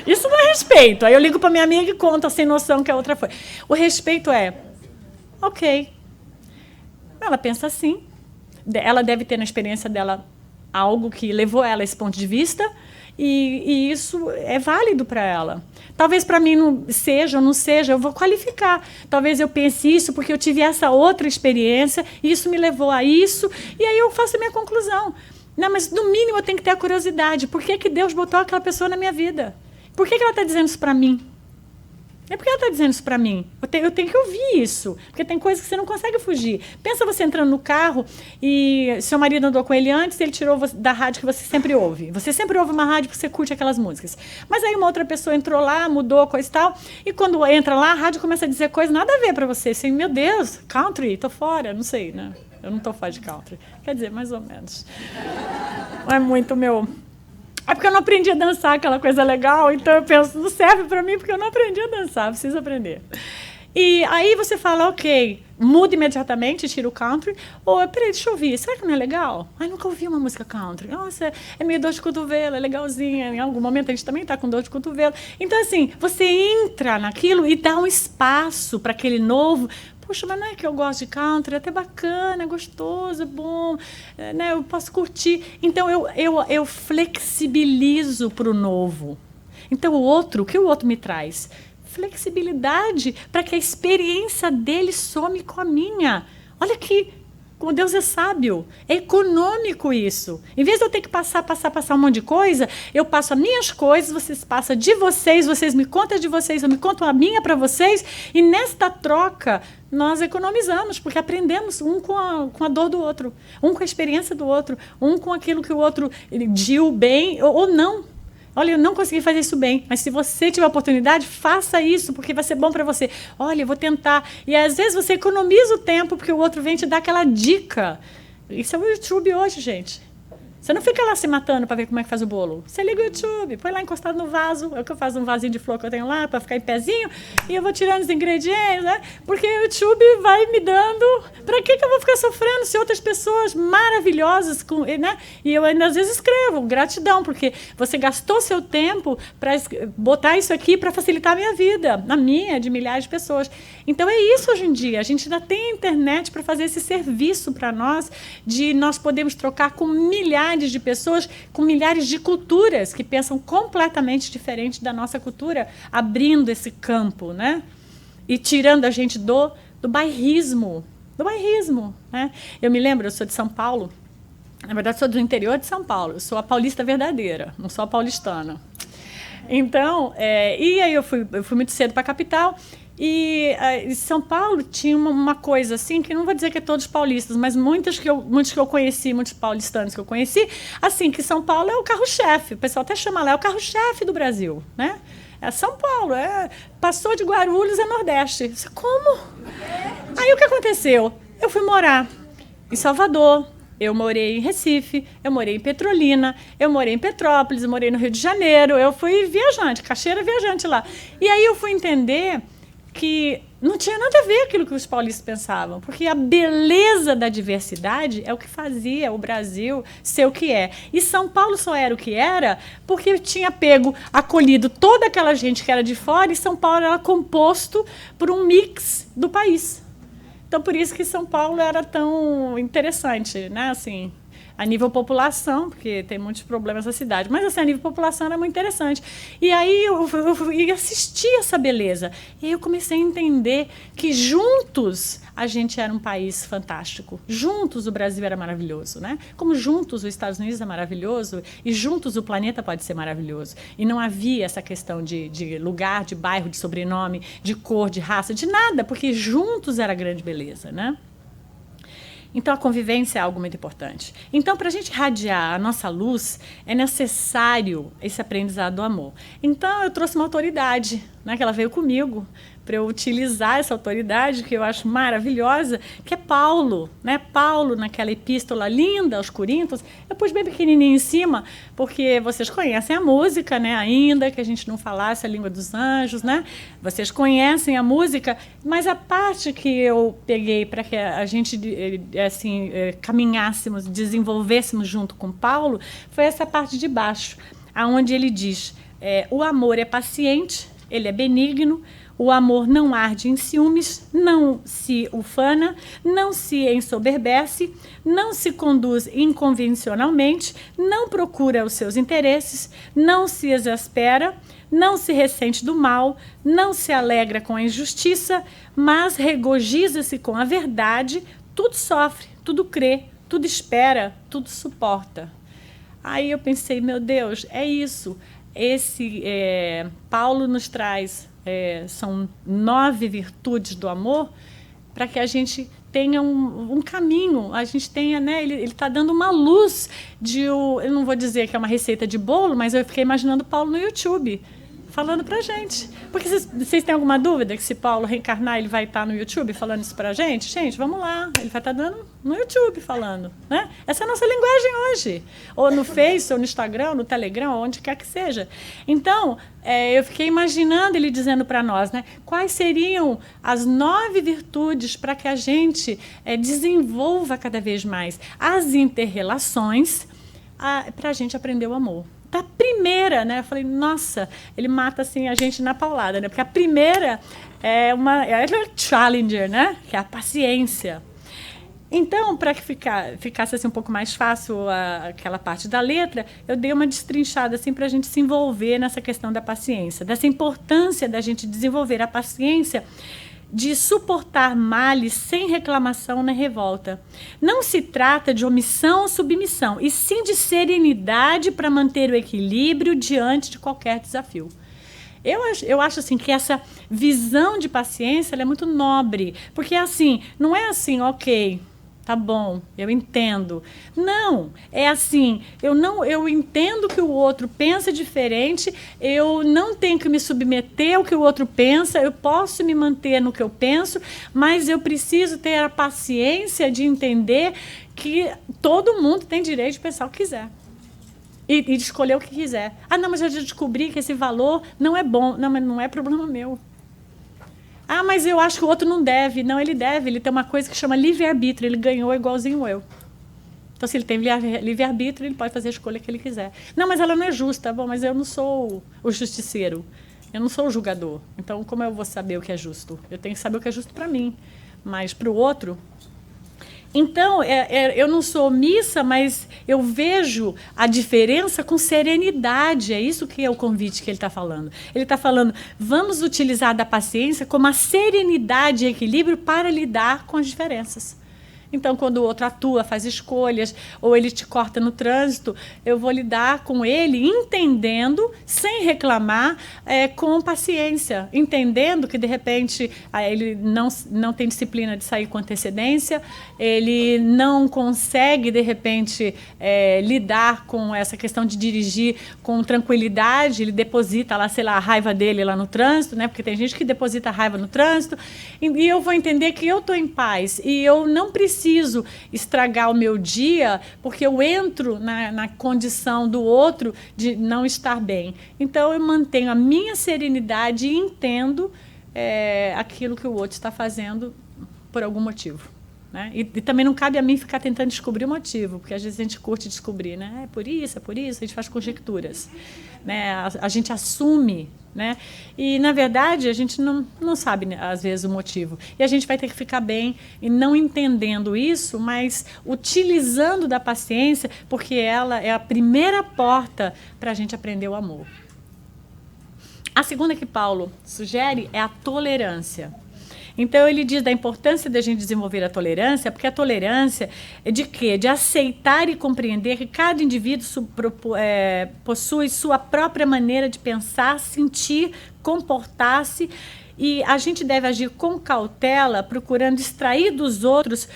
Isso não é respeito. Aí eu ligo para minha amiga e conto a sem noção que a outra foi. O respeito é, ok. Ela pensa assim. Ela deve ter na experiência dela algo que levou ela a esse ponto de vista e isso é válido para ela. Talvez para mim não seja ou não seja, eu vou qualificar. Talvez eu pense isso porque eu tive essa outra experiência e isso me levou a isso e aí eu faço a minha conclusão. Não, mas no mínimo eu tenho que ter a curiosidade. Por que Deus botou aquela pessoa na minha vida? Por que ela está dizendo isso para mim? É porque ela está dizendo isso para mim. Eu tenho que ouvir isso. Porque tem coisas que você não consegue fugir. Pensa você entrando no carro e seu marido andou com ele antes e ele tirou da rádio que você sempre ouve. Você sempre ouve uma rádio porque você curte aquelas músicas. Mas aí uma outra pessoa entrou lá, mudou, coisa e tal. E quando entra lá, a rádio começa a dizer coisas nada a ver para você. Assim, meu Deus, country, tô fora. Não sei, né? Eu não tô fora de country. Quer dizer, mais ou menos. Não é muito meu... É porque eu não aprendi a dançar, aquela coisa legal, então eu penso, não serve para mim porque eu não aprendi a dançar, preciso aprender. E aí você fala, ok, muda imediatamente, tira o country, ou peraí, deixa eu ouvir, será que não é legal? Ai, nunca ouvi uma música country. Nossa, é meio dor de cotovelo, é legalzinha, em algum momento a gente também está com dor de cotovelo. Então, assim, você entra naquilo e dá um espaço para aquele novo. Poxa, mas não é que eu gosto de country, é até bacana, é gostoso, é bom, né, eu posso curtir. Então, eu flexibilizo para o novo. Então, o que o outro me traz? Flexibilidade para que a experiência dele some com a minha. Olha que como Deus é sábio, é econômico isso. Em vez de eu ter que passar um monte de coisa, eu passo as minhas coisas, vocês passam de vocês me contam de vocês, eu me conto a minha para vocês, e nesta troca nós economizamos, porque aprendemos um com a dor do outro, um com a experiência do outro, um com aquilo que o outro diu bem ou não. Olha, eu não consegui fazer isso bem, mas se você tiver oportunidade, faça isso, porque vai ser bom para você. Olha, eu vou tentar. E às vezes você economiza o tempo, porque o outro vem te dar aquela dica. Isso é o YouTube hoje, gente. Você não fica lá se matando para ver como é que faz o bolo. Você liga o YouTube, põe lá encostado no vaso. É o que eu faço, um vasinho de flor que eu tenho lá para ficar em pezinho. E eu vou tirando os ingredientes, né? Porque o YouTube vai me dando... Para que eu vou ficar sofrendo se outras pessoas maravilhosas... né? E eu ainda às vezes escrevo, gratidão, porque você gastou seu tempo para botar isso aqui para facilitar a minha vida. A minha, de milhares de pessoas. Então é isso hoje em dia. A gente ainda tem a internet para fazer esse serviço para nós, de nós podermos trocar com milhares de pessoas, com milhares de culturas que pensam completamente diferente da nossa cultura, abrindo esse campo, né? E tirando a gente do bairrismo. Do bairrismo, né? Eu me lembro, eu sou de São Paulo, na verdade sou do interior de São Paulo, eu sou a paulista verdadeira, não sou a paulistana. Então, e aí eu fui muito cedo para a capital. E São Paulo tinha uma coisa assim, que não vou dizer que é todos paulistas, mas muitos que eu conheci, muitos paulistanos que eu conheci, assim, que São Paulo é o carro-chefe. O pessoal até chama lá, é o carro-chefe do Brasil, né? É São Paulo, passou de Guarulhos a Nordeste. Como? Aí o que aconteceu? Eu fui morar em Salvador, eu morei em Recife, eu morei em Petrolina, eu morei em Petrópolis, eu morei no Rio de Janeiro, eu fui viajante, caixeira viajante lá. E aí eu fui entender que não tinha nada a ver aquilo que os paulistas pensavam, porque a beleza da diversidade é o que fazia o Brasil ser o que é. E São Paulo só era o que era porque tinha acolhido toda aquela gente que era de fora, e São Paulo era composto por um mix do país. Então, por isso que São Paulo era tão interessante, né? Assim, a nível população, porque tem muitos problemas na cidade, mas assim, a nível população era muito interessante. E aí eu assisti essa beleza. E aí eu comecei a entender que juntos a gente era um país fantástico. Juntos o Brasil era maravilhoso, né? Como juntos os Estados Unidos é maravilhoso e juntos o planeta pode ser maravilhoso. E não havia essa questão de lugar, de bairro, de sobrenome, de cor, de raça, de nada, porque juntos era a grande beleza, né? Então, a convivência é algo muito importante. Então, para a gente irradiar a nossa luz, é necessário esse aprendizado do amor. Então, eu trouxe uma autoridade, né, que ela veio comigo, para eu utilizar essa autoridade, que eu acho maravilhosa, que é Paulo. Né? Paulo, naquela epístola linda aos Coríntios, eu pus bem pequenininho em cima, porque vocês conhecem a música, né? Ainda que a gente não falasse a língua dos anjos, né? Vocês conhecem a música, mas a parte que eu peguei para que a gente assim, caminhássemos, desenvolvêssemos junto com Paulo, foi essa parte de baixo, aonde ele diz, o amor é paciente, ele é benigno, o amor não arde em ciúmes, não se ufana, não se ensoberbece, não se conduz inconvencionalmente, não procura os seus interesses, não se exaspera, não se ressente do mal, não se alegra com a injustiça, mas regozija-se com a verdade, tudo sofre, tudo crê, tudo espera, tudo suporta. Aí eu pensei, meu Deus, é isso. Paulo nos traz... são 9 virtudes do amor, para que a gente tenha um caminho, a gente tenha, né, ele está dando uma luz eu não vou dizer que é uma receita de bolo, mas eu fiquei imaginando Paulo no YouTube, falando pra gente. Porque vocês têm alguma dúvida que se Paulo reencarnar, ele vai estar no YouTube falando isso pra gente? Gente, vamos lá, ele vai estar dando no YouTube falando, né? Essa é a nossa linguagem hoje. Ou no Face, ou no Instagram, ou no Telegram, ou onde quer que seja. Então, eu fiquei imaginando ele dizendo para nós, né? Quais seriam as 9 virtudes para que a gente desenvolva cada vez mais as inter-relações para a gente aprender o amor. Da primeira, né? Eu falei, nossa, ele mata assim a gente na paulada, né? Porque a primeira é uma challenger, né? Que é a paciência. Então, para que ficasse assim um pouco mais fácil aquela parte da letra, eu dei uma destrinchada assim para a gente se envolver nessa questão da paciência, dessa importância da gente desenvolver a paciência de suportar males sem reclamação nem revolta. Não se trata de omissão ou submissão, e sim de serenidade para manter o equilíbrio diante de qualquer desafio. Eu acho assim que essa visão de paciência ela é muito nobre, porque assim, não é assim, ok, tá bom, eu entendo. Não, é assim, eu entendo que o outro pensa diferente, eu não tenho que me submeter ao que o outro pensa, eu posso me manter no que eu penso, mas eu preciso ter a paciência de entender que todo mundo tem direito de pensar o que quiser. E de escolher o que quiser. Ah, não, mas eu já descobri que esse valor não é bom. Não, mas não é problema meu. Ah, mas eu acho que o outro não deve. Não, ele deve. Ele tem uma coisa que chama livre-arbítrio. Ele ganhou igualzinho eu. Então, se ele tem livre-arbítrio, ele pode fazer a escolha que ele quiser. Não, mas ela não é justa. Bom, mas eu não sou o justiceiro. Eu não sou o julgador. Então, como eu vou saber o que é justo? Eu tenho que saber o que é justo para mim. Mas para o outro... Então, eu não sou omissa, mas eu vejo a diferença com serenidade. É isso que é o convite que ele está falando. Ele está falando, vamos utilizar da paciência como a serenidade e equilíbrio para lidar com as diferenças. Então, quando o outro atua, faz escolhas, ou ele te corta no trânsito, eu vou lidar com ele entendendo, sem reclamar, com paciência. Entendendo que, de repente, ele não tem disciplina de sair com antecedência, ele não consegue, de repente, lidar com essa questão de dirigir com tranquilidade, ele deposita lá, sei lá, a raiva dele lá no trânsito, né? Porque tem gente que deposita a raiva no trânsito, e eu vou entender que eu estou em paz, e eu não preciso estragar o meu dia porque eu entro na condição do outro de não estar bem. Então, eu mantenho a minha serenidade e entendo aquilo que o outro está fazendo por algum motivo. Né? E também não cabe a mim ficar tentando descobrir o motivo, porque às vezes a gente curte descobrir. Né? É por isso, a gente faz conjecturas. Né? A gente assume. Né? E, na verdade, a gente não sabe, né, às vezes, o motivo. E a gente vai ter que ficar bem e não entendendo isso, mas utilizando da paciência, porque ela é a primeira porta para a gente aprender o amor. A segunda que Paulo sugere é a tolerância. Então, ele diz da importância da gente desenvolver a tolerância, porque a tolerância é de quê? De aceitar e compreender que cada indivíduo possui sua própria maneira de pensar, sentir, comportar-se, e a gente deve agir com cautela, procurando extrair dos outros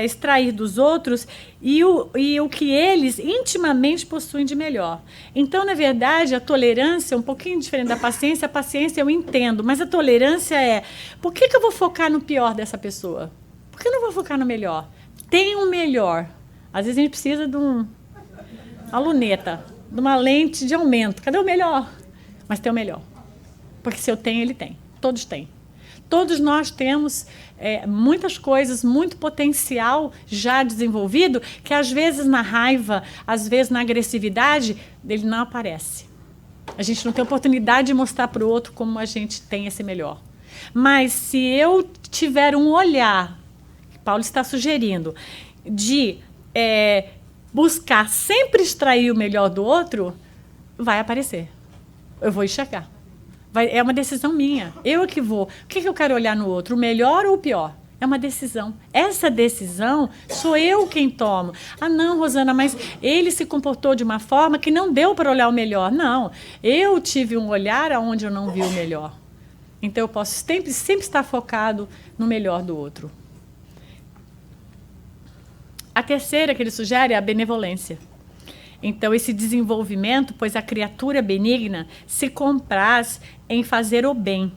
extrair dos outros e o que eles intimamente possuem de melhor. Então, na verdade, a tolerância é um pouquinho diferente da paciência. A paciência eu entendo, mas a tolerância por que eu vou focar no pior dessa pessoa? Por que eu não vou focar no melhor? Tem um melhor. Às vezes a gente precisa de uma luneta, de uma lente de aumento. Cadê o melhor? Mas tem o melhor. Porque se eu tenho, ele tem. Todos têm. Todos nós temos muitas coisas, muito potencial já desenvolvido, que às vezes na raiva, às vezes na agressividade, ele não aparece. A gente não tem oportunidade de mostrar para o outro como a gente tem esse melhor. Mas se eu tiver um olhar, que Paulo está sugerindo, de buscar sempre extrair o melhor do outro, vai aparecer. Eu vou enxergar. É uma decisão minha. Eu é que vou. O que eu quero olhar no outro? O melhor ou o pior? É uma decisão. Essa decisão sou eu quem tomo. Ah, não, Rosana, mas ele se comportou de uma forma que não deu para olhar o melhor. Não, eu tive um olhar onde eu não vi o melhor. Então, eu posso sempre estar focado no melhor do outro. A terceira que ele sugere é a benevolência. Então, esse desenvolvimento, pois a criatura benigna se compraz em fazer o bem.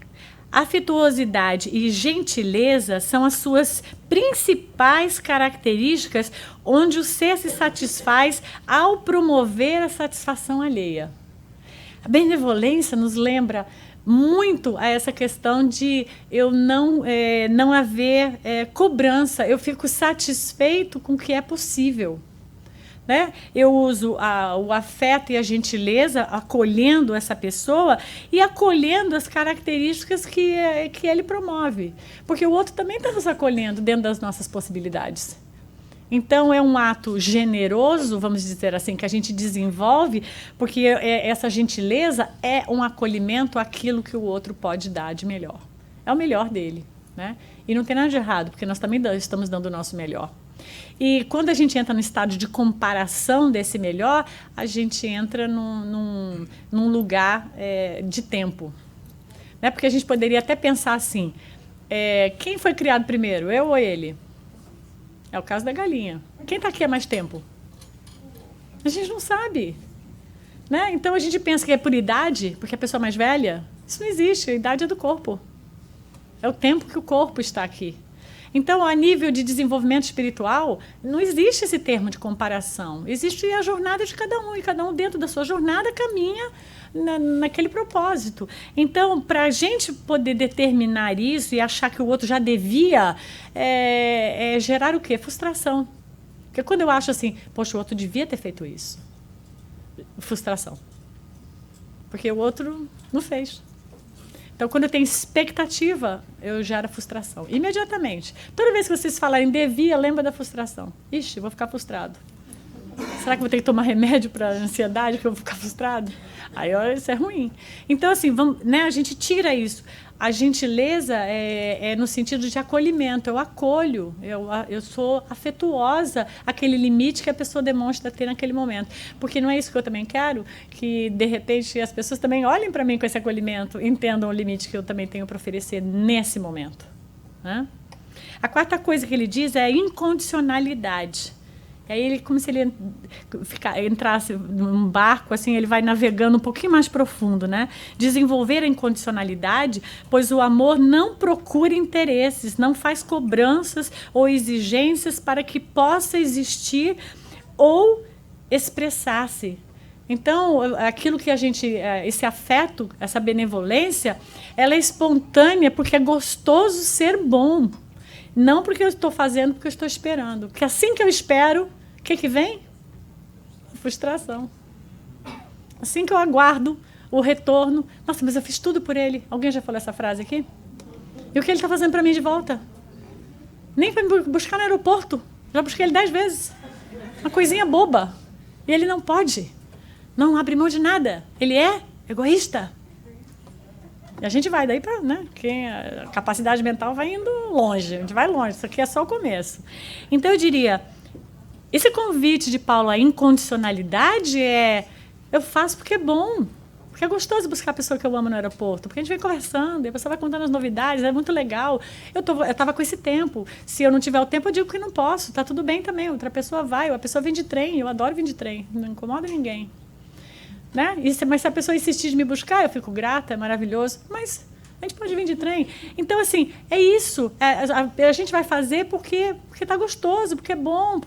Afetuosidade e gentileza são as suas principais características, onde o ser se satisfaz ao promover a satisfação alheia. A benevolência nos lembra muito a essa questão de eu não haver cobrança, eu fico satisfeito com o que é possível. Né? Eu uso o afeto e a gentileza acolhendo essa pessoa e acolhendo as características que ele promove. Porque o outro também está nos acolhendo dentro das nossas possibilidades. Então, é um ato generoso, vamos dizer assim, que a gente desenvolve, porque essa gentileza é um acolhimento àquilo que o outro pode dar de melhor. É o melhor dele. Né? E não tem nada de errado, porque nós também estamos dando o nosso melhor. E quando a gente entra no estado de comparação desse melhor, a gente entra num lugar de tempo. Né? Porque a gente poderia até pensar assim, quem foi criado primeiro, eu ou ele? É o caso da galinha. Quem está aqui há mais tempo? A gente não sabe. Né? Então a gente pensa que é por idade, porque a pessoa é mais velha. Isso não existe, a idade é do corpo. É o tempo que o corpo está aqui. Então, a nível de desenvolvimento espiritual, não existe esse termo de comparação. Existe a jornada de cada um, e cada um dentro da sua jornada caminha naquele propósito. Então, para a gente poder determinar isso e achar que o outro já devia, gerar o quê? Frustração. Porque quando eu acho assim, poxa, o outro devia ter feito isso. Frustração. Porque o outro não fez. Então, quando eu tenho expectativa, eu gero frustração. Imediatamente. Toda vez que vocês falarem devia, lembra da frustração. Ixi, vou ficar frustrado. Será que vou ter que tomar remédio para ansiedade, que eu vou ficar frustrado? Aí, olha, isso é ruim. Então, assim, a gente tira isso. A gentileza é no sentido de acolhimento. Eu acolho, eu sou afetuosa àquele limite que a pessoa demonstra ter naquele momento. Porque não é isso que eu também quero, que, de repente, as pessoas também olhem para mim com esse acolhimento, entendam o limite que eu também tenho para oferecer nesse momento. Né? A quarta coisa que ele diz é a incondicionalidade. E aí, como se ele entrasse num barco, assim, ele vai navegando um pouquinho mais profundo, né? Desenvolver a incondicionalidade, pois o amor não procura interesses, não faz cobranças ou exigências para que possa existir ou expressar-se. Então, aquilo que a gente, esse afeto, essa benevolência, ela é espontânea porque é gostoso ser bom. Não porque eu estou fazendo, porque eu estou esperando. Porque assim que eu espero, o que vem? Frustração. Assim que eu aguardo o retorno, nossa, mas eu fiz tudo por ele. Alguém já falou essa frase aqui? E o que ele está fazendo para mim de volta? Nem foi me buscar no aeroporto. Já busquei ele 10 vezes. Uma coisinha boba. E ele não pode. Não abre mão de nada. Ele é egoísta. E a gente vai daí para, né? A capacidade mental vai indo longe. A gente vai longe. Isso aqui é só o começo. Então, eu diria, esse convite de Paulo à incondicionalidade eu faço porque é bom. Porque é gostoso buscar a pessoa que eu amo no aeroporto. Porque a gente vem conversando, e a pessoa vai contando as novidades, é muito legal. Eu estava com esse tempo. Se eu não tiver o tempo, eu digo que não posso. Está tudo bem também. Outra pessoa vai. Ou a pessoa vem de trem. Eu adoro vir de trem. Não incomoda ninguém. Né? Mas se a pessoa insistir de me buscar, eu fico grata, é maravilhoso. Mas a gente pode vir de trem. Então, assim, é isso. A gente vai fazer porque está gostoso, porque é bom,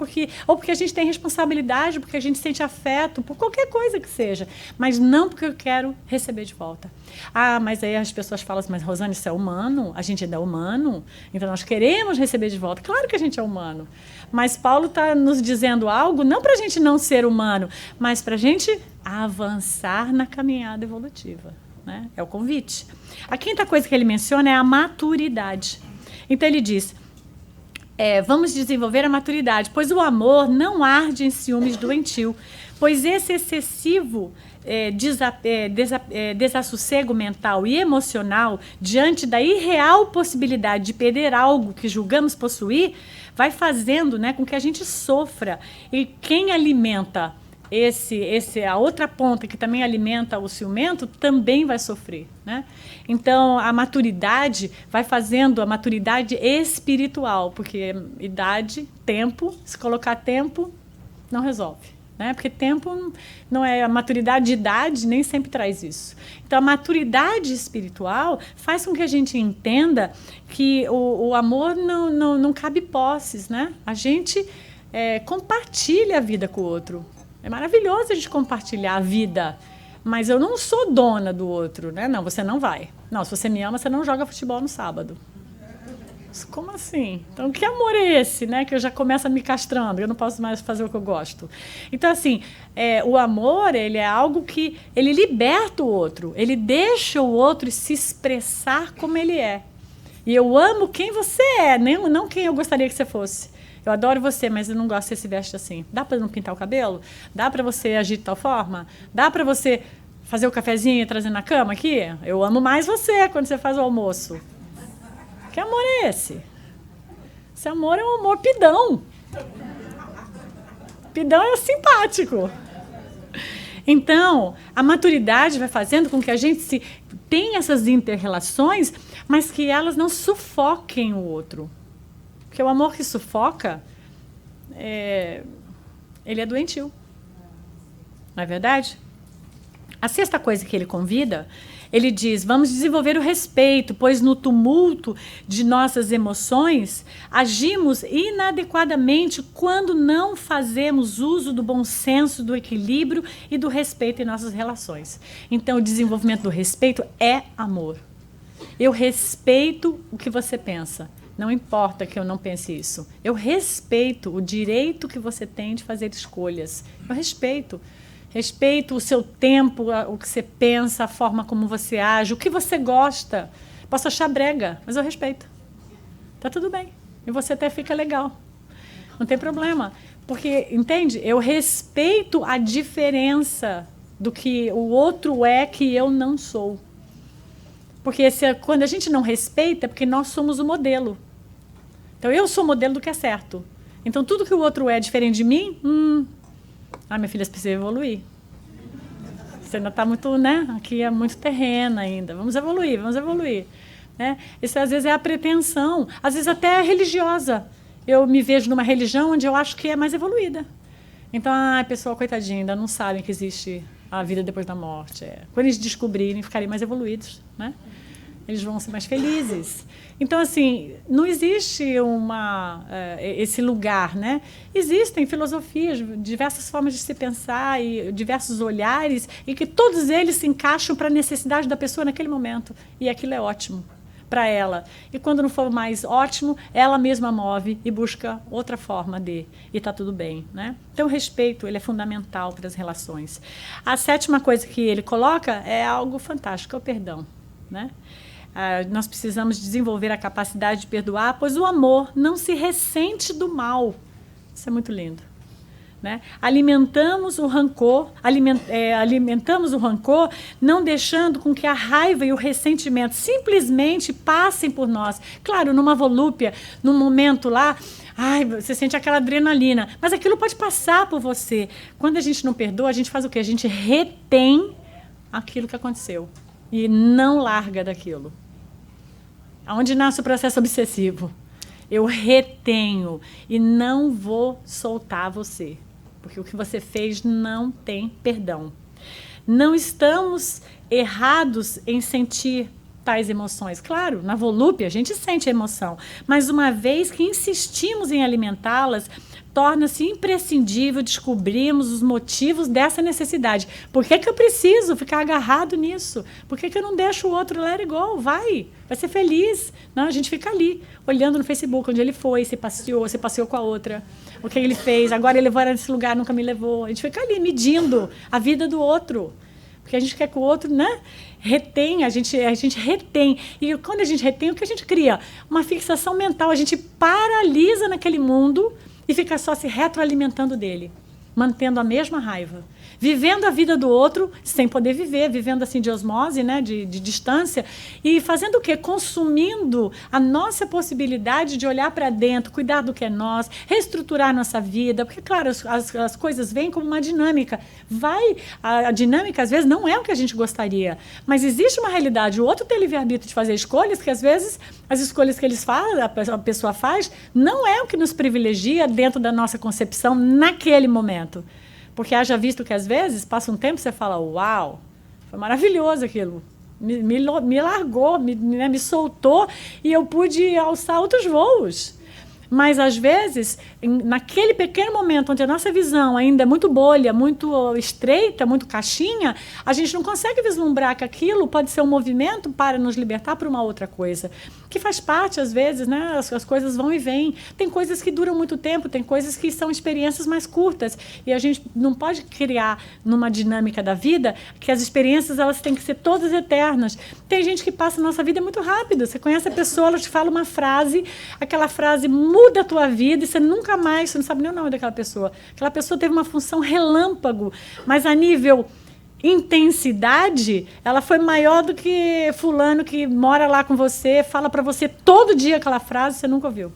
ou porque a gente tem responsabilidade, porque a gente sente afeto, por qualquer coisa que seja. Mas não porque eu quero receber de volta. Ah, mas aí as pessoas falam assim, mas Rosane, isso é humano? A gente ainda é humano? Então nós queremos receber de volta. Claro que a gente é humano. Mas Paulo está nos dizendo algo, não para a gente não ser humano, mas para a gente avançar na caminhada evolutiva. Né? É o convite. A quinta coisa que ele menciona é a maturidade. Então ele diz, vamos desenvolver a maturidade, pois o amor não arde em ciúmes doentio, pois esse excessivo desassossego mental e emocional diante da irreal possibilidade de perder algo que julgamos possuir, vai fazendo, né, com que a gente sofra. E quem alimenta a outra ponta que também alimenta o ciumento também vai sofrer, né? Então, a maturidade vai fazendo a maturidade espiritual, porque idade, tempo, se colocar tempo, não resolve. né? Porque tempo não é a maturidade de idade, nem sempre traz isso. Então, a maturidade espiritual faz com que a gente entenda que o amor não cabe posses, né? A gente compartilha a vida com o outro. É maravilhoso a gente compartilhar a vida, mas eu não sou dona do outro, né? Não, você não vai. Não, se você me ama, você não joga futebol no sábado. Como assim? Então, que amor é esse, né? Que eu já começo a me castrando, eu não posso mais fazer o que eu gosto. Então, assim, o amor, ele é algo que ele liberta o outro, ele deixa o outro se expressar como ele é. E eu amo quem você é, não quem eu gostaria que você fosse. Eu adoro você, mas eu não gosto que você se veste assim. Dá para não pintar o cabelo? Dá para você agir de tal forma? Dá para você fazer o cafezinho e trazer na cama aqui? Eu amo mais você quando você faz o almoço. Que amor é esse? Esse amor é um amor pidão. Pidão é simpático. Então, a maturidade vai fazendo com que a gente tenha essas inter-relações, mas que elas não sufoquem o outro. Porque o amor que sufoca, ele é doentio. Não é verdade? A sexta coisa que ele convida, ele diz, vamos desenvolver o respeito, pois no tumulto de nossas emoções, agimos inadequadamente quando não fazemos uso do bom senso, do equilíbrio e do respeito em nossas relações. Então, o desenvolvimento do respeito é amor. Eu respeito o que você pensa. Não importa que eu não pense isso. Eu respeito o direito que você tem de fazer escolhas. Eu respeito. Respeito o seu tempo, o que você pensa, a forma como você age, o que você gosta. Posso achar brega, mas eu respeito. Tá tudo bem. E você até fica legal. Não tem problema. Porque, entende? Eu respeito a diferença do que o outro é que eu não sou. Porque quando a gente não respeita, é porque nós somos o modelo. Então, eu sou o modelo do que é certo. Então, tudo que o outro é diferente de mim, minha filha, você precisa evoluir. Você ainda está muito, né? Aqui é muito terreno ainda. Vamos evoluir, vamos evoluir. Né? Isso, às vezes, é a pretensão. Às vezes, até é religiosa. Eu me vejo numa religião onde eu acho que é mais evoluída. Então, pessoal, coitadinha, ainda não sabem que existe a vida depois da morte. Quando eles descobrirem, ficarem mais evoluídos, né? Eles vão ser mais felizes. Então, assim, não existe esse lugar, né? Existem filosofias, diversas formas de se pensar e diversos olhares, e que todos eles se encaixam para a necessidade da pessoa naquele momento. E aquilo é ótimo para ela. E quando não for mais ótimo, ela mesma move e busca outra forma de. E está tudo bem, né? Então, o respeito, ele é fundamental para as relações. A sétima coisa que ele coloca é algo fantástico, é o perdão, né? Nós precisamos desenvolver a capacidade de perdoar, pois o amor não se ressente do mal. Isso é muito lindo. Né? Alimentamos o rancor, não deixando com que a raiva e o ressentimento simplesmente passem por nós. Claro, numa volúpia, num momento lá, você sente aquela adrenalina, mas aquilo pode passar por você. Quando a gente não perdoa, a gente faz o quê? A gente retém aquilo que aconteceu e não larga daquilo. Aonde nasce o processo obsessivo? Eu retenho e não vou soltar você, porque o que você fez não tem perdão. Não estamos errados em sentir tais emoções. Claro, na volúpia a gente sente a emoção, mas uma vez que insistimos em alimentá-las, torna-se imprescindível descobrirmos os motivos dessa necessidade. Por que eu preciso ficar agarrado nisso? Por que eu não deixo o outro let it go? Vai ser feliz. Não, a gente fica ali, olhando no Facebook onde ele foi, se passeou com a outra, o que ele fez, agora ele vai nesse lugar, nunca me levou. A gente fica ali medindo a vida do outro. Porque a gente quer que o outro, né, retém, a gente retém. E quando a gente retém, o que a gente cria? Uma fixação mental. A gente paralisa naquele mundo e fica só se retroalimentando dele, mantendo a mesma raiva, vivendo a vida do outro sem poder viver, vivendo assim de osmose, né, de distância, e fazendo o quê? Consumindo a nossa possibilidade de olhar para dentro, cuidar do que é nós, reestruturar a nossa vida, porque, claro, as coisas vêm como uma dinâmica. A dinâmica, às vezes, não é o que a gente gostaria, mas existe uma realidade. O outro tem livre-arbítrio de fazer escolhas, que, às vezes, as escolhas que a pessoa faz, não é o que nos privilegia dentro da nossa concepção naquele momento. Porque haja visto que, às vezes, passa um tempo e você fala, uau, foi maravilhoso aquilo. Me largou, me soltou e eu pude alçar outros voos. Mas, às vezes, naquele pequeno momento onde a nossa visão ainda é muito bolha, muito estreita, muito caixinha, a gente não consegue vislumbrar que aquilo pode ser um movimento para nos libertar para uma outra coisa. Que faz parte, às vezes, né? As coisas vão e vêm. Tem coisas que duram muito tempo, tem coisas que são experiências mais curtas. E a gente não pode criar, numa dinâmica da vida, que as experiências elas têm que ser todas eternas. Tem gente que passa a nossa vida muito rápido. Você conhece a pessoa, ela te fala uma frase, aquela frase muda a tua vida e você nunca mais, você não sabe nem o nome daquela pessoa. Aquela pessoa teve uma função relâmpago, mas a nível intensidade, ela foi maior do que fulano que mora lá com você, fala para você todo dia aquela frase, você nunca ouviu.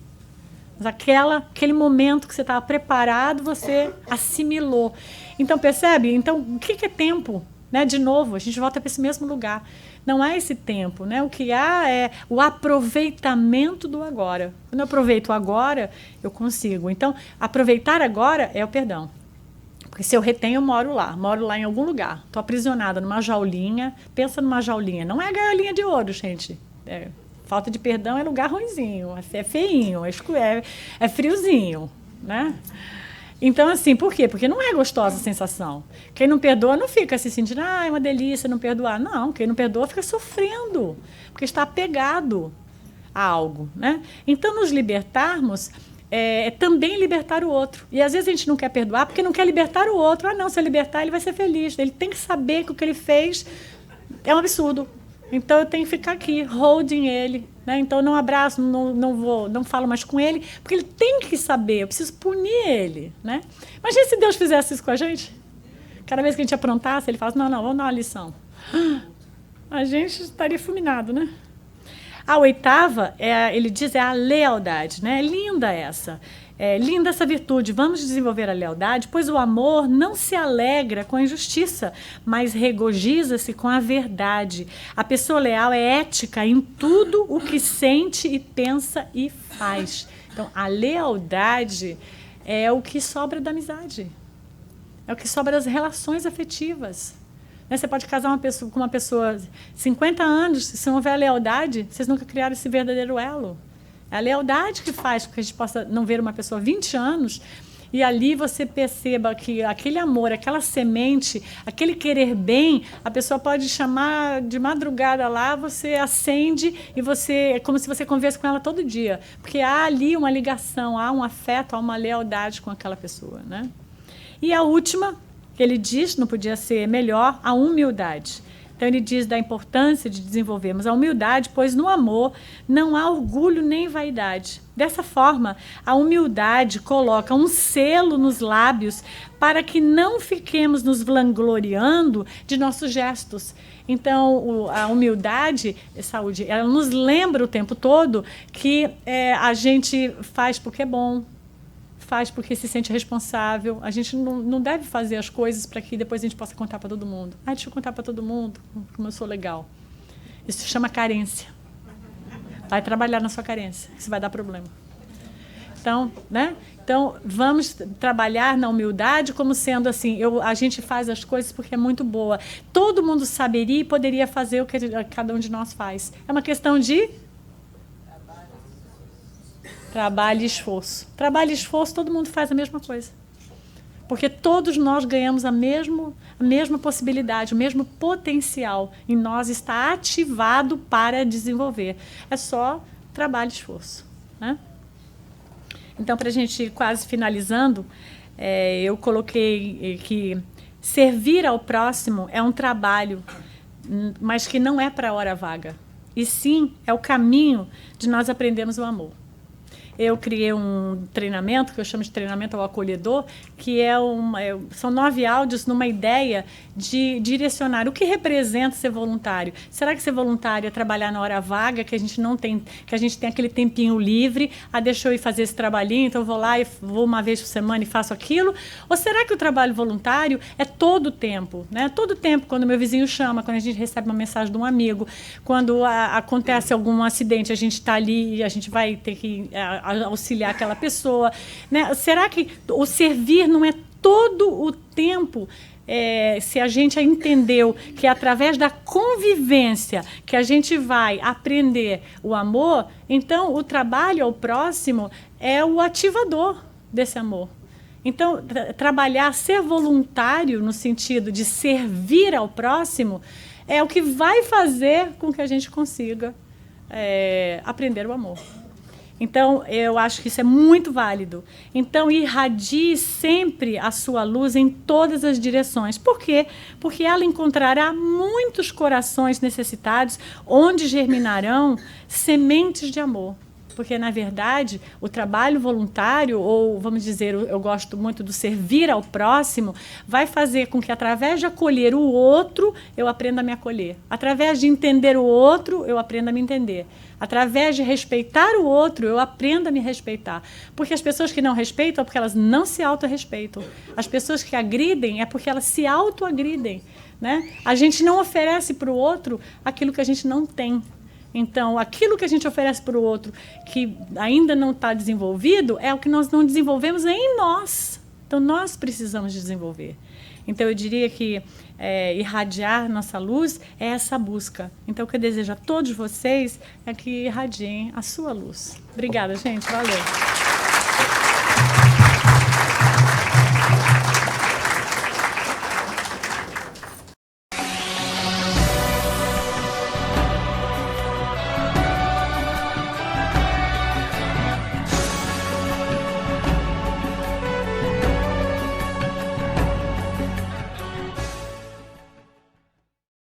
Mas aquele momento que você estava preparado, você assimilou. Então, percebe? Então, o que é tempo? Né? De novo, a gente volta para esse mesmo lugar. Não há esse tempo, né? O que há é o aproveitamento do agora. Quando eu aproveito o agora, eu consigo. Então, aproveitar agora é o perdão. Porque se eu retenho, eu moro lá em algum lugar. Estou aprisionada numa jaulinha. Pensa numa jaulinha. Não é gaiolinha de ouro, gente. Falta de perdão é lugar ruinzinho, é feinho, é friozinho, né? Então, assim, por quê? Porque não é gostosa a sensação. Quem não perdoa não fica se sentindo, é uma delícia não perdoar. Não, quem não perdoa fica sofrendo, porque está apegado a algo, né? Então, nos libertarmos é também libertar o outro. E, às vezes, a gente não quer perdoar porque não quer libertar o outro. Não, se eu libertar, ele vai ser feliz. Ele tem que saber que o que ele fez é um absurdo. Então, eu tenho que ficar aqui, holding ele. Né? Então, eu não abraço, não falo mais com ele, porque ele tem que saber, eu preciso punir ele. Né? Imagina se Deus fizesse isso com a gente. Cada vez que a gente aprontasse, ele falasse, não, vamos dar uma lição. A gente estaria fulminado, né? A oitava, ele diz, é a lealdade. Né? É linda essa. É linda essa virtude. Vamos desenvolver a lealdade, pois o amor não se alegra com a injustiça, mas regozija-se com a verdade. A pessoa leal é ética em tudo o que sente e pensa e faz. Então, a lealdade é o que sobra da amizade. É o que sobra das relações afetivas. Né? Você pode casar com uma pessoa 50 anos, se não houver lealdade, vocês nunca criaram esse verdadeiro elo. É a lealdade que faz com que a gente possa não ver uma pessoa 20 anos e ali você perceba que aquele amor, aquela semente, aquele querer bem, a pessoa pode chamar de madrugada lá, você acende e é como se você conversa com ela todo dia. Porque há ali uma ligação, há um afeto, há uma lealdade com aquela pessoa. Né? E a última, que ele diz, não podia ser melhor, a humildade. Então, ele diz da importância de desenvolvermos a humildade, pois no amor não há orgulho nem vaidade. Dessa forma, a humildade coloca um selo nos lábios para que não fiquemos nos vangloriando de nossos gestos. Então, a humildade, saúde, ela nos lembra o tempo todo que a gente faz porque é bom, faz porque se sente responsável. A gente não deve fazer as coisas para que depois a gente possa contar para todo mundo. Deixa eu contar para todo mundo como eu sou legal. Isso se chama carência. Vai trabalhar na sua carência, isso vai dar problema. Então, né? Então, vamos trabalhar na humildade como sendo assim, a gente faz as coisas porque é muito boa. Todo mundo saberia e poderia fazer o que cada um de nós faz. É uma questão de trabalho e esforço. Trabalho e esforço, todo mundo faz a mesma coisa. Porque todos nós ganhamos a mesma possibilidade, o mesmo potencial em nós está ativado para desenvolver. É só trabalho e esforço. Né? Então, para a gente ir quase finalizando, eu coloquei que servir ao próximo é um trabalho, mas que não é para a hora vaga. E sim, é o caminho de nós aprendermos o amor. Eu criei um treinamento, que eu chamo de treinamento ao acolhedor, que são 9 áudios numa ideia de direcionar o que representa ser voluntário. Será que ser voluntário é trabalhar na hora vaga, que a gente não tem, que a gente tem aquele tempinho livre, deixa eu ir fazer esse trabalhinho, então eu vou lá e vou uma vez por semana e faço aquilo? Ou será que o trabalho voluntário é todo o tempo? Né? Todo o tempo, quando meu vizinho chama, quando a gente recebe uma mensagem de um amigo, quando acontece algum acidente, a gente está ali e a gente vai ter que auxiliar aquela pessoa. Né? Será que o servir não é todo o tempo, se a gente entendeu que é através da convivência que a gente vai aprender o amor, então o trabalho ao próximo é o ativador desse amor. Então, trabalhar, ser voluntário no sentido de servir ao próximo é o que vai fazer com que a gente consiga aprender o amor. Então, eu acho que isso é muito válido. Então, irradie sempre a sua luz em todas as direções. Por quê? Porque ela encontrará muitos corações necessitados, onde germinarão sementes de amor. Porque, na verdade, o trabalho voluntário, ou, vamos dizer, eu gosto muito do servir ao próximo, vai fazer com que, através de acolher o outro, eu aprenda a me acolher. Através de entender o outro, eu aprenda a me entender. Através de respeitar o outro, eu aprendo a me respeitar. Porque as pessoas que não respeitam é porque elas não se autorrespeitam. As pessoas que agridem é porque elas se autoagridem, né? A gente não oferece para o outro aquilo que a gente não tem. Então, aquilo que a gente oferece para o outro que ainda não está desenvolvido é o que nós não desenvolvemos em nós. Então, nós precisamos desenvolver. Então, eu diria que irradiar nossa luz é essa busca. Então, o que eu desejo a todos vocês é que irradiem a sua luz. Obrigada, gente. Valeu.